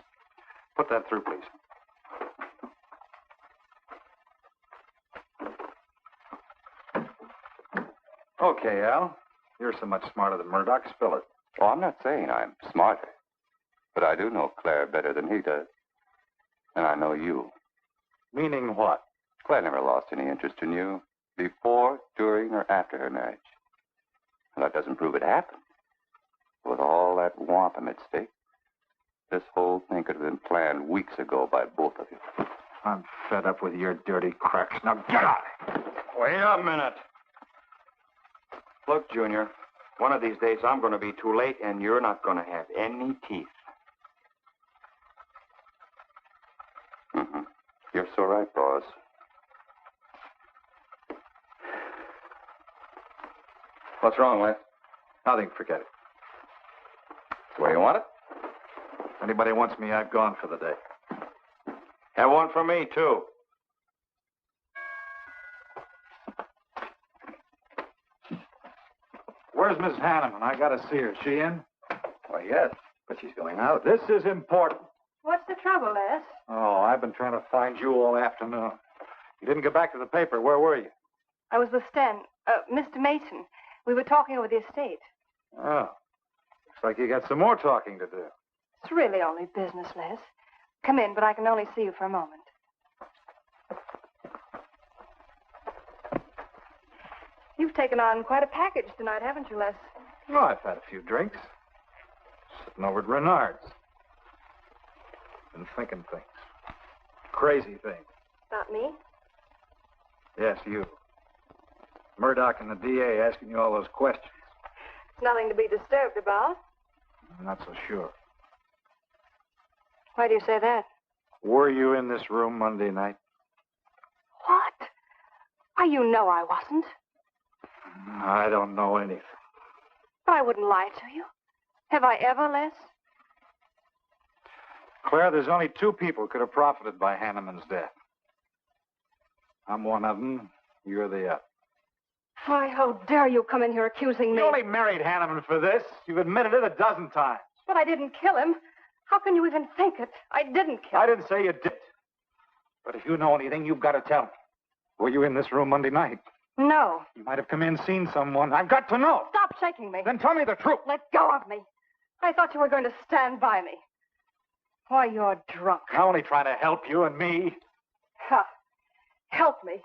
put that through, please. Okay, Al. You're so much smarter than Murdoch. Spill it. Oh, I'm not saying I'm smarter, but I do know Claire better than he does. And I know you. Meaning what? Claire never lost any interest in you before, during, or after her marriage. And that doesn't prove it happened. With all that wampum at stake, this whole thing could have been planned weeks ago by both of you. I'm fed up with your dirty cracks. Now get out. Wait a minute. Look, Junior, one of these days I'm going to be too late, and you're not going to have any teeth. Mm-hmm. You're so right, boss. What's wrong, Les? Nothing. Forget it. It's the way you want it? Anybody wants me, I've gone for the day. Have one for me, too. Where's Mrs. Hanneman? I gotta see her. Is she in? Why, yes, but she's going out. This is important. What's the trouble, Les? Oh, I've been trying to find you all afternoon. You didn't get back to the paper. Where were you? I was with Mr. Mason. We were talking over the estate. Oh. Looks like you got some more talking to do. It's really only business, Les. Come in, but I can only see you for a moment. You've taken on quite a package tonight, haven't you, Les? Well, I've had a few drinks. Sitting over at Renard's. Been thinking things. Crazy things. About me? Yes, you. Murdoch and the DA asking you all those questions. It's nothing to be disturbed about. I'm not so sure. Why do you say that? Were you in this room Monday night? What? Why, you know I wasn't. I don't know anything. But I wouldn't lie to you. Have I ever, Les? Claire, there's only 2 people could have profited by Hanneman's death. I'm one of them. You're the other. Why, how dare you come in here accusing me? You only married Hanneman for this. You've admitted it a dozen times. But I didn't kill him. How can you even think it? I didn't kill him. I didn't say you did. But if you know anything, you've got to tell me. Were you in this room Monday night? No. You might have come in, seen someone. I've got to know. Stop shaking me. Then tell me the truth. Let go of me. I thought you were going to stand by me. Why, you're drunk. I'm only trying to help you and me. Ha. Help me.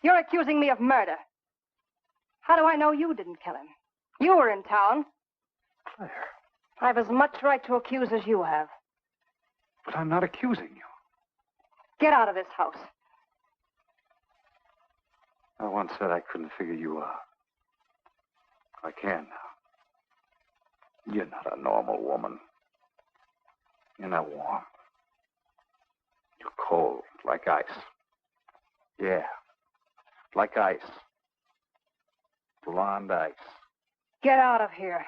You're accusing me of murder. How do I know you didn't kill him? You were in town. Claire. I've as much right to accuse as you have. But I'm not accusing you. Get out of this house. I once said I couldn't figure you out. I can now. You're not a normal woman. You're not warm. You're cold, like ice. Yeah, like ice. Blonde ice. Get out of here.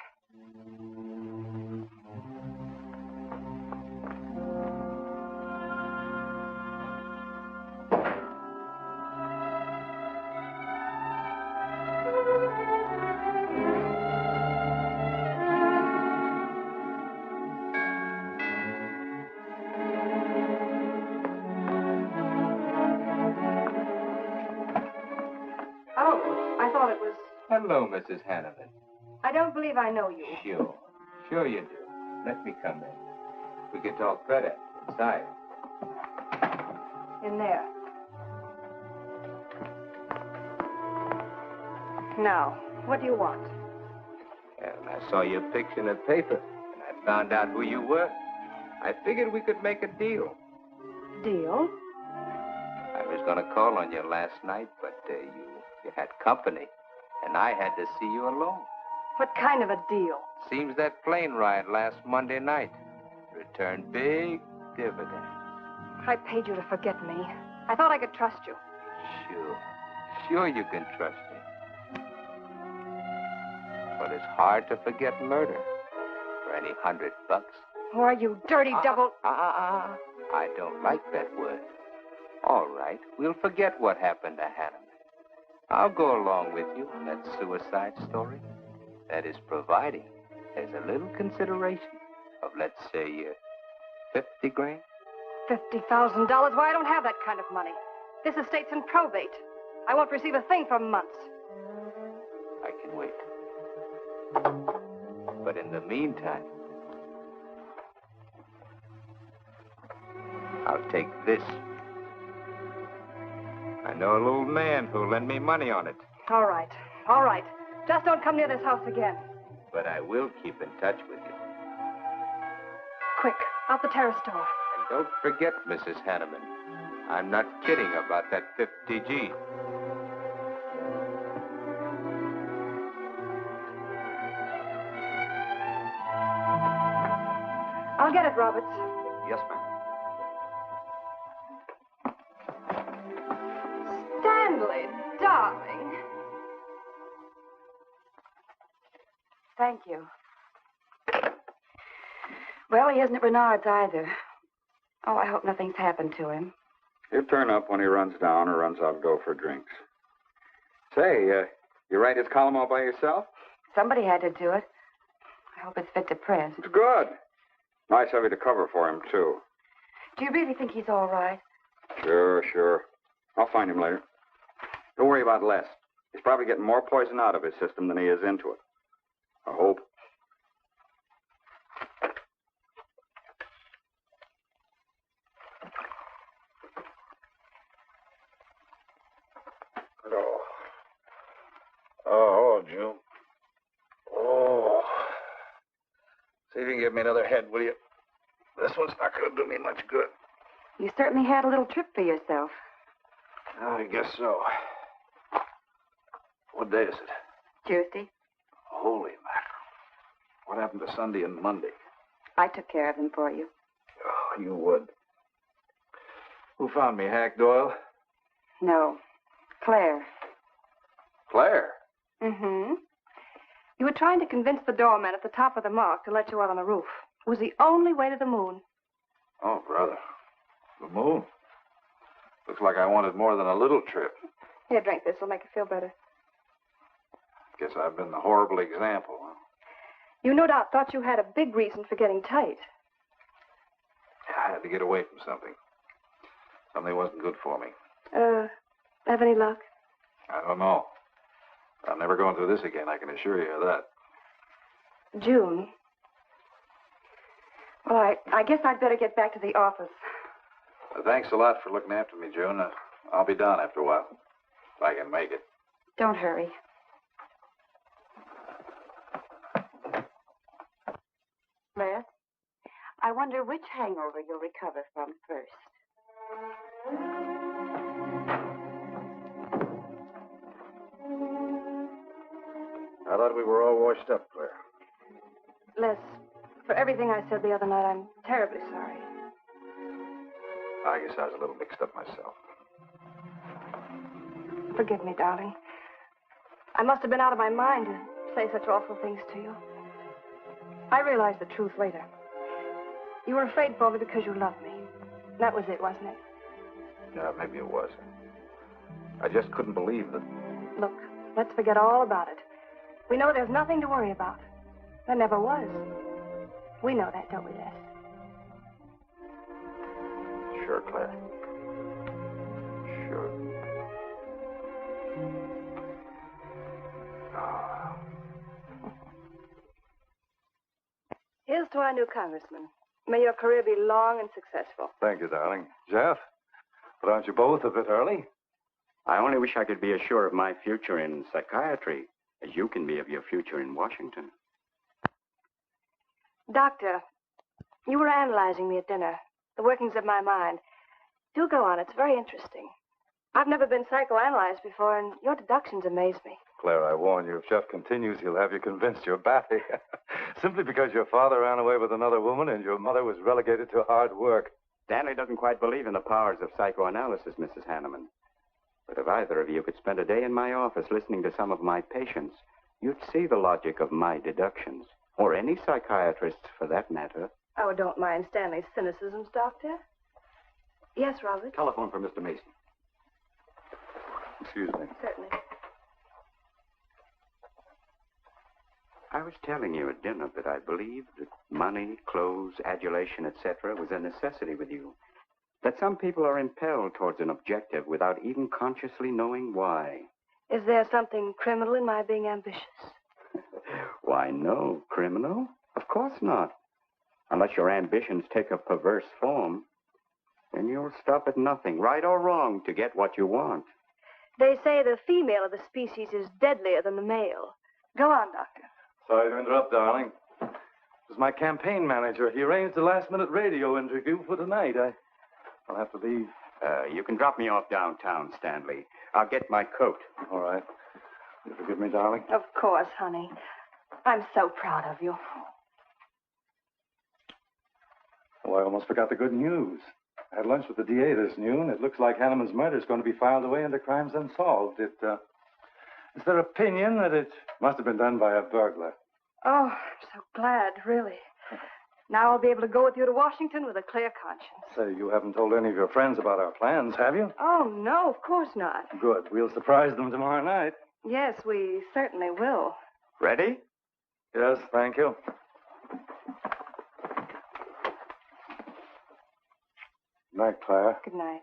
Hello, Mrs. Hanneman. I don't believe I know you. Sure. Sure you do. Let me come in. We can talk better inside. In there. Now, what do you want? Well, I saw your picture in the paper, and I found out who you were. I figured we could make a deal. Deal? I was going to call on you last night, but you had company, and I had to see you alone. What kind of a deal? Seems that plane ride last Monday night returned big dividends. I paid you to forget me. I thought I could trust you. Sure. Sure you can trust me. But it's hard to forget murder for any $100. Why, you dirty double... I don't like that word. All right, we'll forget what happened to Hanneman. I'll go along with you on that suicide story. That is providing there's a little consideration of, let's say, $50 grand. $50,000? Why, I don't have that kind of money. This estate's in probate. I won't receive a thing for months. I can wait. But in the meantime, I'll take this. I know a little man who'll lend me money on it. All right. All right. Just don't come near this house again. But I will keep in touch with you. Quick, out the terrace door. And don't forget, Mrs. Hanneman, I'm not kidding about that 50G. I'll get it, Roberts. Yes, ma'am. Stanley, darling. Thank you. Well, he isn't at Bernard's either. Oh, I hope nothing's happened to him. He'll turn up when he runs down or runs out to go for drinks. Say, you write his column all by yourself? Somebody had to do it. I hope it's fit to print. It's good. Nice of you to cover for him, too. Do you really think he's all right? Sure. I'll find him later. Don't worry about Les. He's probably getting more poison out of his system than he is into it. I hope. Oh, June. Oh. See if you can give me another head, will you? This one's not going to do me much good. You certainly had a little trip for yourself. I guess so. What day is it? Tuesday. Holy mackerel. What happened to Sunday and Monday? I took care of them for you. Oh, you would. Who found me, Hack Doyle? No. Claire. Claire? Mm-hmm. You were trying to convince the doorman at the top of the mark to let you out on the roof. It was the only way to the moon. Oh, brother. The moon? Looks like I wanted more than a little trip. Here, drink this. It'll make you feel better. Guess I've been the horrible example, huh? You no doubt thought you had a big reason for getting tight. I had to get away from something. Something wasn't good for me. Have any luck? I don't know. I'm never going through this again, I can assure you of that. June. Well, I guess I'd better get back to the office. Thanks a lot for looking after me, June. I'll be down after a while, if I can make it. Don't hurry. Les, I wonder which hangover you'll recover from first. I thought we were all washed up, Claire. Les, for everything I said the other night, I'm terribly sorry. I guess I was a little mixed up myself. Forgive me, darling. I must have been out of my mind to say such awful things to you. I realized the truth later. You were afraid for me because you loved me. That was it, wasn't it? Yeah, maybe it was. I just couldn't believe that. Look, let's forget all about it. We know there's nothing to worry about. There never was. We know that, don't we, Les? Sure, Claire. Sure. Oh. Here's to our new congressman. May your career be long and successful. Thank you, darling. Jeff, but aren't you both a bit early? I only wish I could be as sure of my future in psychiatry as you can be of your future in Washington. Doctor, you were analyzing me at dinner, the workings of my mind. Do go on. It's very interesting. I've never been psychoanalyzed before, and your deductions amaze me. Claire, I warn you, if Jeff continues, he'll have you convinced you're batty. Simply because your father ran away with another woman and your mother was relegated to hard work. Stanley doesn't quite believe in the powers of psychoanalysis, Mrs. Hanneman. But if either of you could spend a day in my office listening to some of my patients, you'd see the logic of my deductions. Or any psychiatrist's, for that matter. Oh, don't mind Stanley's cynicisms, Doctor. Yes, Robert? Telephone for Mr. Mason. Excuse me. Certainly. I was telling you at dinner that I believed that money, clothes, adulation, etc. was a necessity with you. That some people are impelled towards an objective without even consciously knowing why. Is there something criminal in my being ambitious? Why, no. Criminal? Of course not. Unless your ambitions take a perverse form. Then you'll stop at nothing, right or wrong, to get what you want. They say the female of the species is deadlier than the male. Go on, Doctor. Sorry to interrupt, darling. This is my campaign manager. He arranged a last-minute radio interview for tonight. I'll have to leave. You can drop me off downtown, Stanley. I'll get my coat. All right. You forgive me, darling? Of course, honey. I'm so proud of you. Oh, I almost forgot the good news. I had lunch with the DA this noon. It looks like Hanneman's murder is going to be filed away under crimes unsolved. It's their opinion that it must have been done by a burglar. Oh, I'm so glad, really. Now I'll be able to go with you to Washington with a clear conscience. Say, you haven't told any of your friends about our plans, have you? Oh, no, of course not. Good. We'll surprise them tomorrow night. Yes, we certainly will. Ready? Yes, thank you. Good night, Claire. Good night.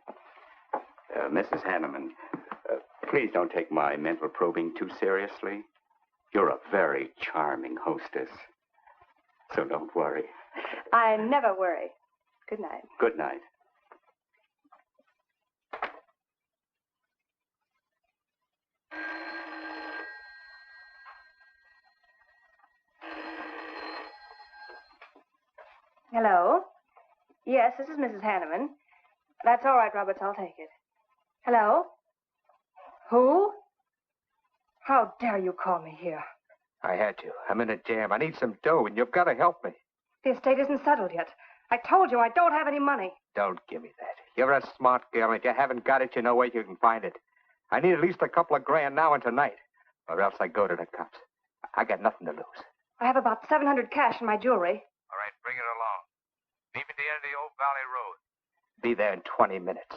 Mrs. Hanneman, please don't take my mental probing too seriously. You're a very charming hostess. So don't worry. I never worry. Good night. Good night. Hello? Yes, this is Mrs. Hanneman. That's all right, Roberts. I'll take it. Hello? Who? How dare you call me here? I had to. I'm in a jam. I need some dough, and you've got to help me. The estate isn't settled yet. I told you I don't have any money. Don't give me that. You're a smart girl, and if you haven't got it, you know where you can find it. I need at least a couple of grand now and tonight, or else I go to the cops. I got nothing to lose. I have about $700 cash in my jewelry. All right, bring it along. Meet me at the end of the Old Valley Road. Be there in 20 minutes.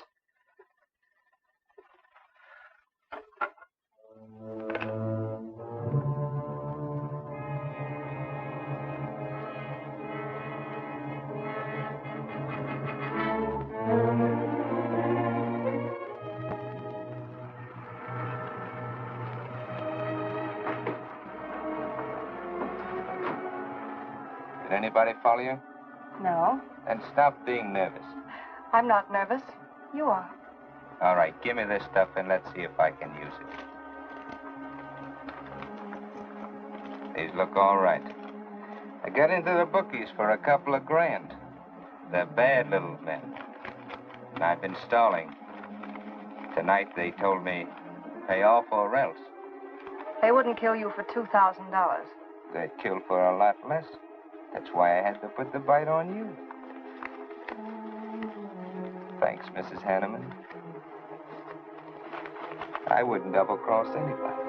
Did anybody follow you? No, Then stop being nervous. I'm not nervous. You are. All right, give me this stuff and let's see if I can use it. These look all right. I got into the bookies for a couple of grand. They're bad little men. And I've been stalling. Tonight they told me, pay off or else. They wouldn't kill you for $2,000. They'd kill for a lot less. That's why I had to put the bite on you. Thanks, Mrs. Hanneman. I wouldn't double-cross anybody.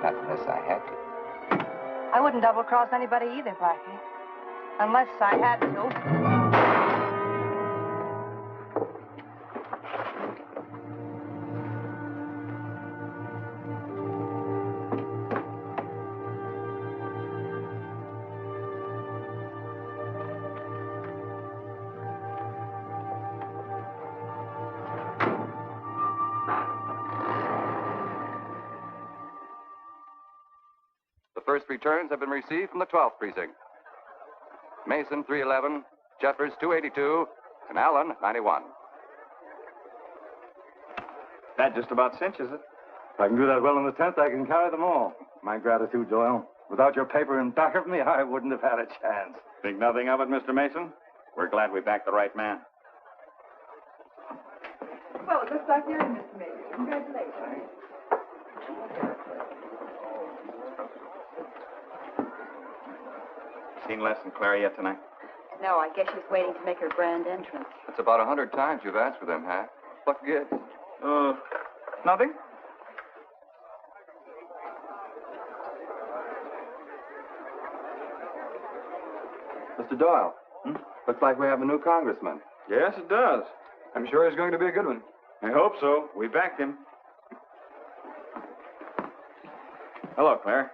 Not unless I had to. I wouldn't double-cross anybody either, Blackie. Unless I had to. The first returns have been received from the 12th precinct. Mason, 311, Jeffers, 282, and Allen, 91. That just about cinches it. If I can do that well in the 10th, I can carry them all. My gratitude, Doyle. Without your paper in back of me, I wouldn't have had a chance. Think nothing of it, Mr. Mason? We're glad we backed the right man. Well, it looks like you're in, Mr. Mason. Congratulations. Seen Les and Claire yet tonight? No, I guess she's waiting to make her grand entrance. That's about 100 times you've asked for them, Hack. What gives? Nothing? Mr. Doyle, looks like we have a new congressman. Yes, it does. I'm sure he's going to be a good one. I hope so. We backed him. Hello, Claire.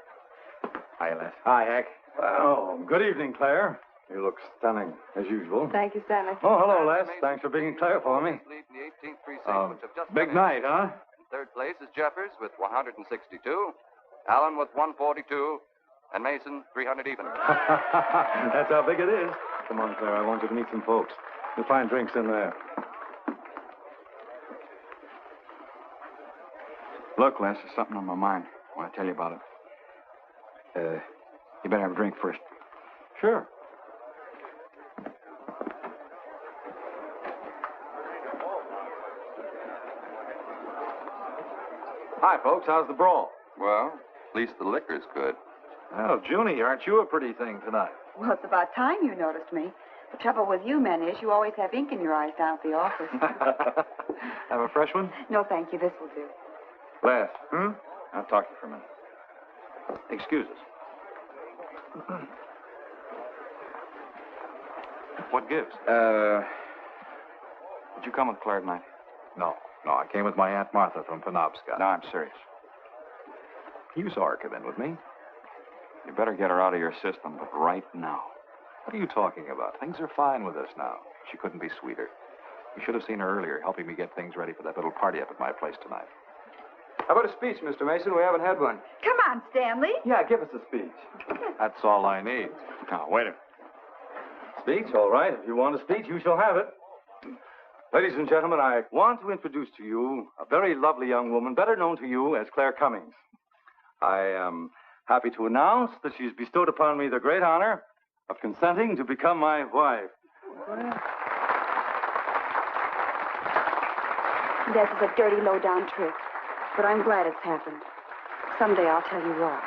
Hi, Les. Hi, Hank. Oh, good evening, Claire. You look stunning, as usual. Thank you, Stanley. Oh, hello, Les. Thanks for being Claire for me. Lead in the 18th precinct, which have just Big finished. night, huh? In third place is Jeffers with 162, Allen with 142, and Mason 300 even. That's how big it is. Come on, Claire. I want you to meet some folks. You'll find drinks in there. Look, Les, there's something on my mind. I want to tell you about it. You better have a drink first. Sure. Hi, folks. How's the brawl? Well, at least the liquor's good. Well, Junie, aren't you a pretty thing tonight? Well, it's about time you noticed me. The trouble with you men is you always have ink in your eyes down at the office. Have a fresh one? No, thank you. This will do. Les. I'll talk to you for a minute. Excuse us. What gives? Did you come with Claire tonight? No, I came with my Aunt Martha from Penobscot. No, I'm serious. You saw her come in with me. You better get her out of your system, but right now. What are you talking about? Things are fine with us now. She couldn't be sweeter. You should have seen her earlier, helping me get things ready for that little party up at my place tonight. How about a speech, Mr. Mason? We haven't had one. Come on, Stanley. Yeah, give us a speech. That's all I need. Now, wait a minute. Speech, all right. If you want a speech, you shall have it. Ladies and gentlemen, I want to introduce to you a very lovely young woman, better known to you as Claire Cummings. I am happy to announce that she's bestowed upon me the great honor of consenting to become my wife. This is a dirty, low-down trick, but I'm glad it's happened. Someday I'll tell you why.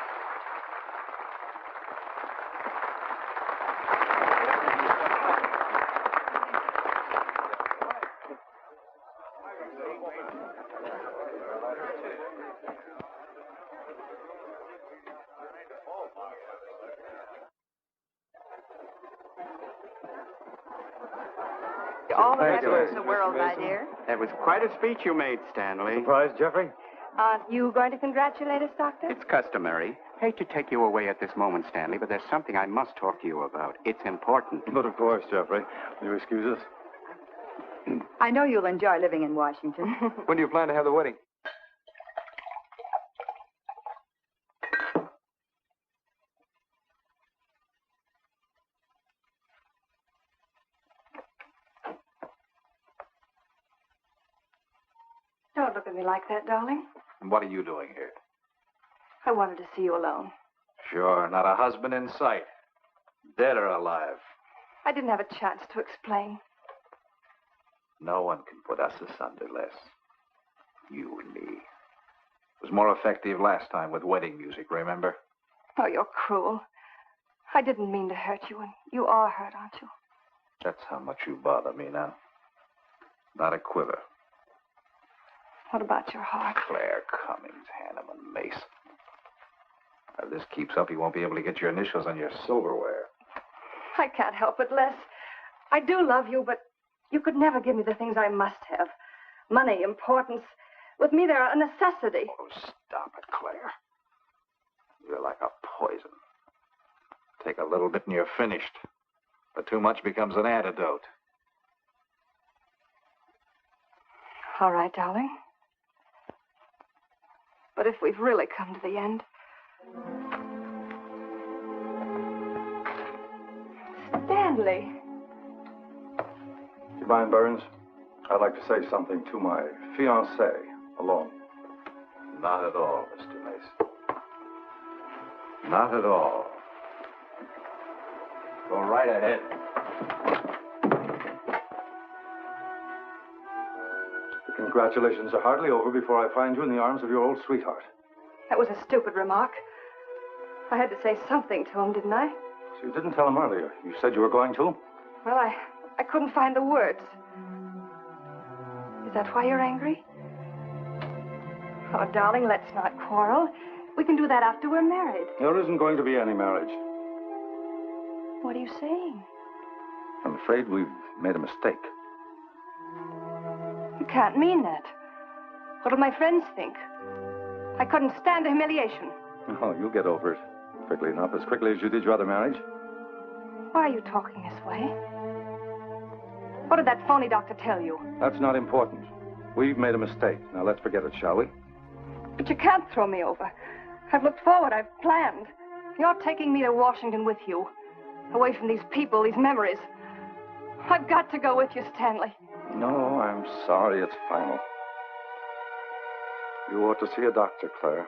All the Thank best you, in the world, my dear. That was quite a speech you made, Stanley. Surprised, Jeffrey? Aren't you going to congratulate us, Doctor? It's customary. Hate to take you away at this moment, Stanley, but there's something I must talk to you about. It's important. But of course, Jeffrey. Will you excuse us? I know you'll enjoy living in Washington. When do you plan to have the wedding? Don't look at me like that, darling. And what are you doing here? I wanted to see you alone. Sure, not a husband in sight. Dead or alive. I didn't have a chance to explain. No one can put us asunder, Les. You and me. It was more effective last time with wedding music, remember? Oh, you're cruel. I didn't mean to hurt you, and you are hurt, aren't you? That's how much you bother me now. Not a quiver. What about your heart? Claire Cummings, Hanneman, Mason. If this keeps up, you won't be able to get your initials on your silverware. I can't help it, Les. I do love you, but you could never give me the things I must have. Money, importance. With me, they're a necessity. Oh, stop it, Claire. You're like a poison. Take a little bit and you're finished. But too much becomes an antidote. All right, darling. But if we've really come to the end... Stanley. Do you mind, Burns? I'd like to say something to my fiancée alone. Not at all, Mr. Mason. Not at all. Go right ahead. The congratulations are hardly over before I find you in the arms of your old sweetheart. That was a stupid remark. I had to say something to him, didn't I? So you didn't tell him earlier. You said you were going to? Well, I couldn't find the words. Is that why you're angry? Oh, darling, let's not quarrel. We can do that after we're married. There isn't going to be any marriage. What are you saying? I'm afraid we've made a mistake. You can't mean that. What'll my friends think? I couldn't stand the humiliation. Oh, you'll get over it. Quickly enough, as quickly as you did your other marriage. Why are you talking this way? What did that phony doctor tell you? That's not important. We've made a mistake. Now let's forget it, shall we? But you can't throw me over. I've looked forward. I've planned. You're taking me to Washington with you. Away from these people, these memories. I've got to go with you, Stanley. No, I'm sorry. It's final. You ought to see a doctor, Claire.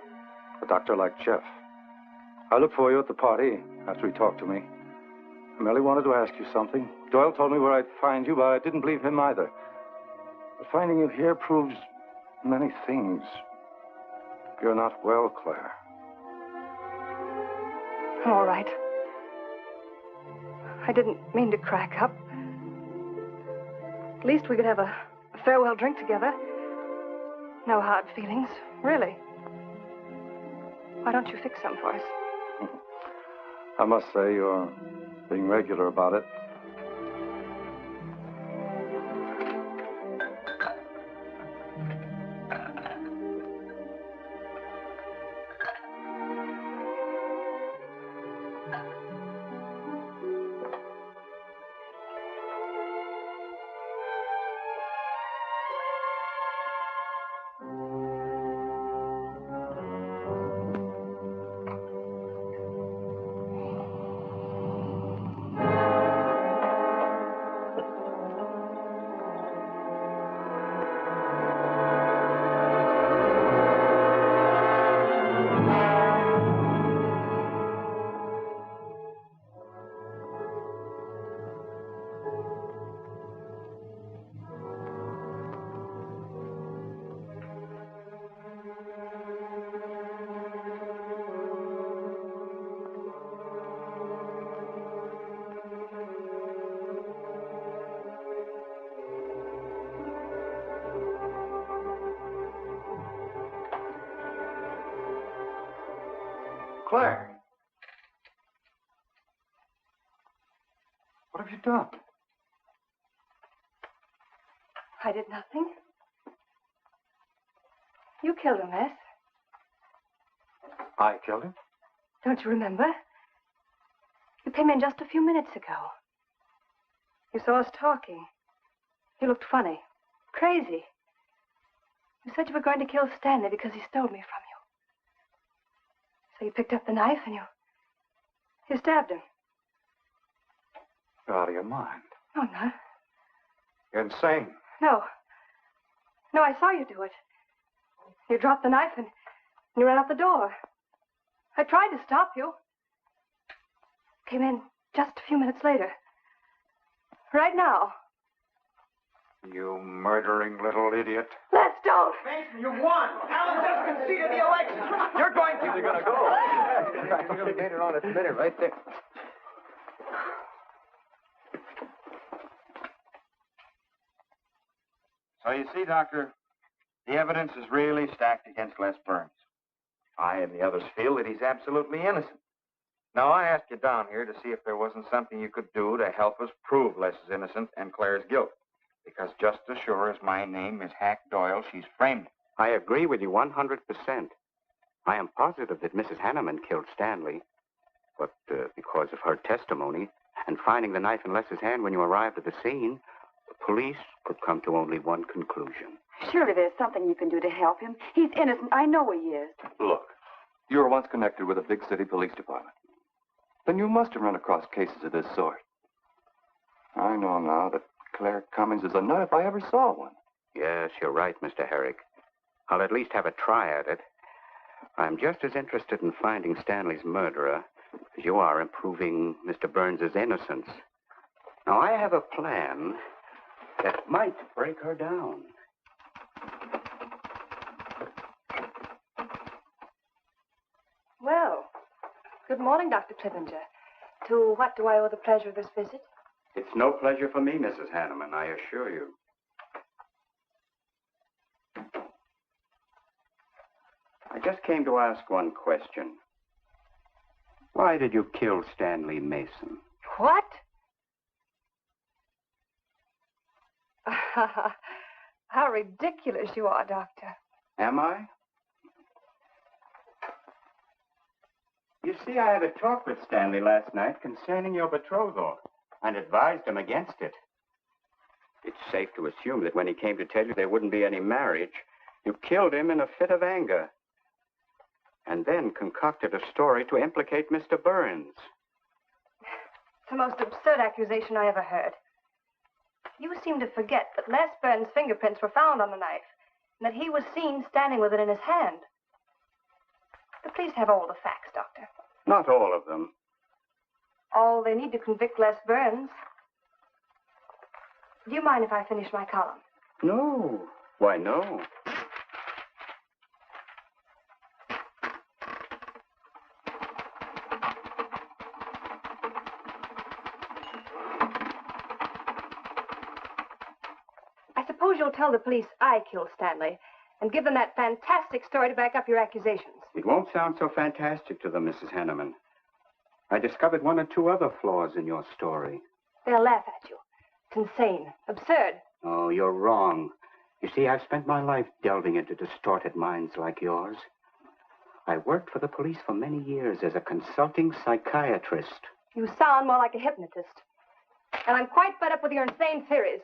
A doctor like Jeff. I looked for you at the party after he talked to me. I merely wanted to ask you something. Doyle told me where I'd find you, but I didn't believe him either. But finding you here proves many things. You're not well, Claire. I'm all right. I didn't mean to crack up. At least we could have a farewell drink together. No hard feelings, really. Why don't you fix some for us? I must say you're being regular about it. Claire. What have you done? I did nothing. You killed him, Les. I killed him? Don't you remember? You came in just a few minutes ago. You saw us talking. You looked funny. Crazy. You said you were going to kill Stanley because he stole me from you. So you picked up the knife and you stabbed him. You're out of your mind. No, I'm not. You're insane. No. No, I saw you do it. You dropped the knife and you ran out the door. I tried to stop you. Came in just a few minutes later. Right now. You murdering little idiot. Let's don't. Mason, you won. Alan just conceded the election. You're going to. You're going to go. You made it on its minute right there. So you see, Doctor, the evidence is really stacked against Les Burns. I and the others feel that he's absolutely innocent. Now, I asked you down here to see if there wasn't something you could do to help us prove Les is innocent and Claire's guilt. Because just as sure as my name is Hack Doyle, she's framed. I agree with you 100%. I am positive that Mrs. Hanneman killed Stanley. But because of her testimony and finding the knife in Les's hand when you arrived at the scene, the police could come to only one conclusion. Surely there's something you can do to help him. He's innocent. I know he is. Look, you were once connected with a big city police department. Then you must have run across cases of this sort. I know now that Claire Cummings is a nut if I ever saw one. Yes, you're right, Mr. Herrick. I'll at least have a try at it. I'm just as interested in finding Stanley's murderer as you are in proving Mr. Burns' innocence. Now, I have a plan that might break her down. Well, good morning, Dr. Clippinger. To what do I owe the pleasure of this visit? It's no pleasure for me, Mrs. Hanneman, I assure you. I just came to ask one question. Why did you kill Stanley Mason? What? How ridiculous you are, Doctor. Am I? You see, I had a talk with Stanley last night concerning your betrothal and advised him against it. It's safe to assume that when he came to tell you there wouldn't be any marriage, you killed him in a fit of anger and then concocted a story to implicate Mr. Burns. It's the most absurd accusation I ever heard. You seem to forget that Les Burns' fingerprints were found on the knife and that he was seen standing with it in his hand. The police have all the facts, Doctor. Not all of them. All they need to convict Les Burns. Do you mind if I finish my column? No. Why, no. I suppose you'll tell the police I killed Stanley and give them that fantastic story to back up your accusations. It won't sound so fantastic to them, Mrs. Hanneman. I discovered one or two other flaws in your story. They'll laugh at you. It's insane, absurd. Oh, you're wrong. You see, I've spent my life delving into distorted minds like yours. I worked for the police for many years as a consulting psychiatrist. You sound more like a hypnotist. And I'm quite fed up with your insane theories.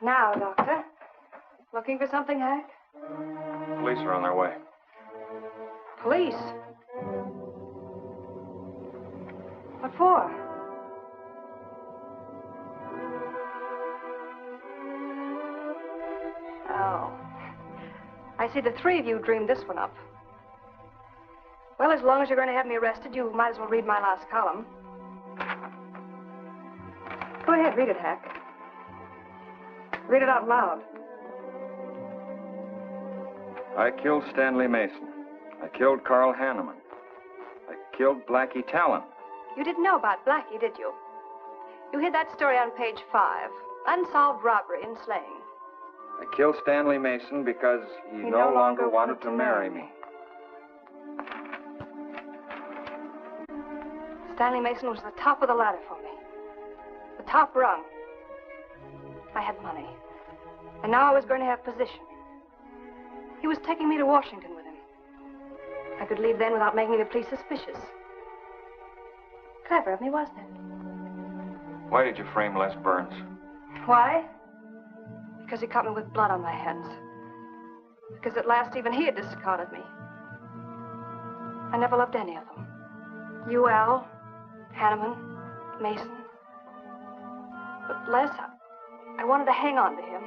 Now, Doctor. Looking for something, Hank? Police are on their way. Police? What for? Oh. I see the three of you dreamed this one up. Well, as long as you're going to have me arrested, you might as well read my last column. Go ahead, read it, Hack. Read it out loud. I killed Stanley Mason. I killed Carl Hanneman. I killed Blackie Talon. You didn't know about Blackie, did you? You hid that story on page 5. Unsolved robbery and slaying. I killed Stanley Mason because he no longer wanted to marry me. Stanley Mason was the top of the ladder for me. The top rung. I had money. And now I was going to have position. He was taking me to Washington with him. I could leave then without making the police suspicious. Clever of me, wasn't it? Why did you frame Les Burns? Why? Because he caught me with blood on my hands. Because at last even he had discarded me. I never loved any of them. You, Al, Hanneman, Mason. But Les, I wanted to hang on to him.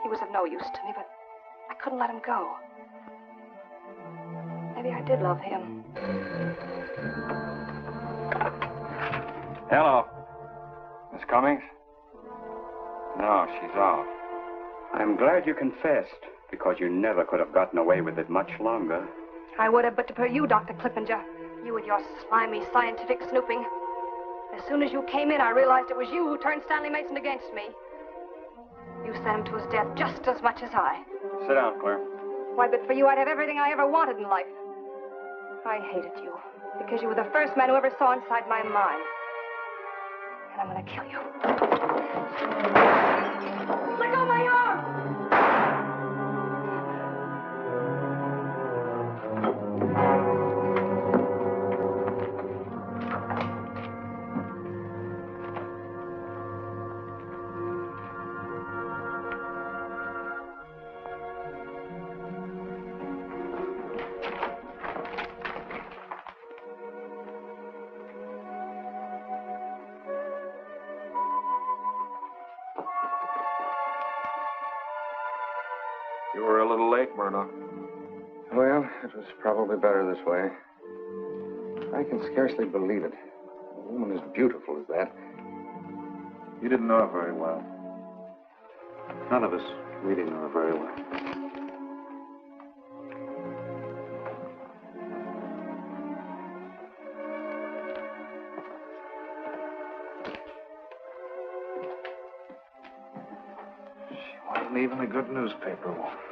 He was of no use to me, but I couldn't let him go. Maybe I did love him. Hello. Miss Cummings? No, she's off. I'm glad you confessed, because you never could have gotten away with it much longer. I would have, but to you, Dr. Clippinger. You with your slimy scientific snooping. As soon as you came in, I realized it was you who turned Stanley Mason against me. You sent him to his death just as much as I. Sit down, Claire. Why, but for you, I'd have everything I ever wanted in life. I hated you because you were the first man who ever saw inside my mind. And I'm going to kill you. Let go of my arm! You were a little late, Murdoch. Well, it was probably better this way. I can scarcely believe it. A woman as beautiful as that. You didn't know her very well. None of us really knew her very well. She wasn't even a good newspaper woman.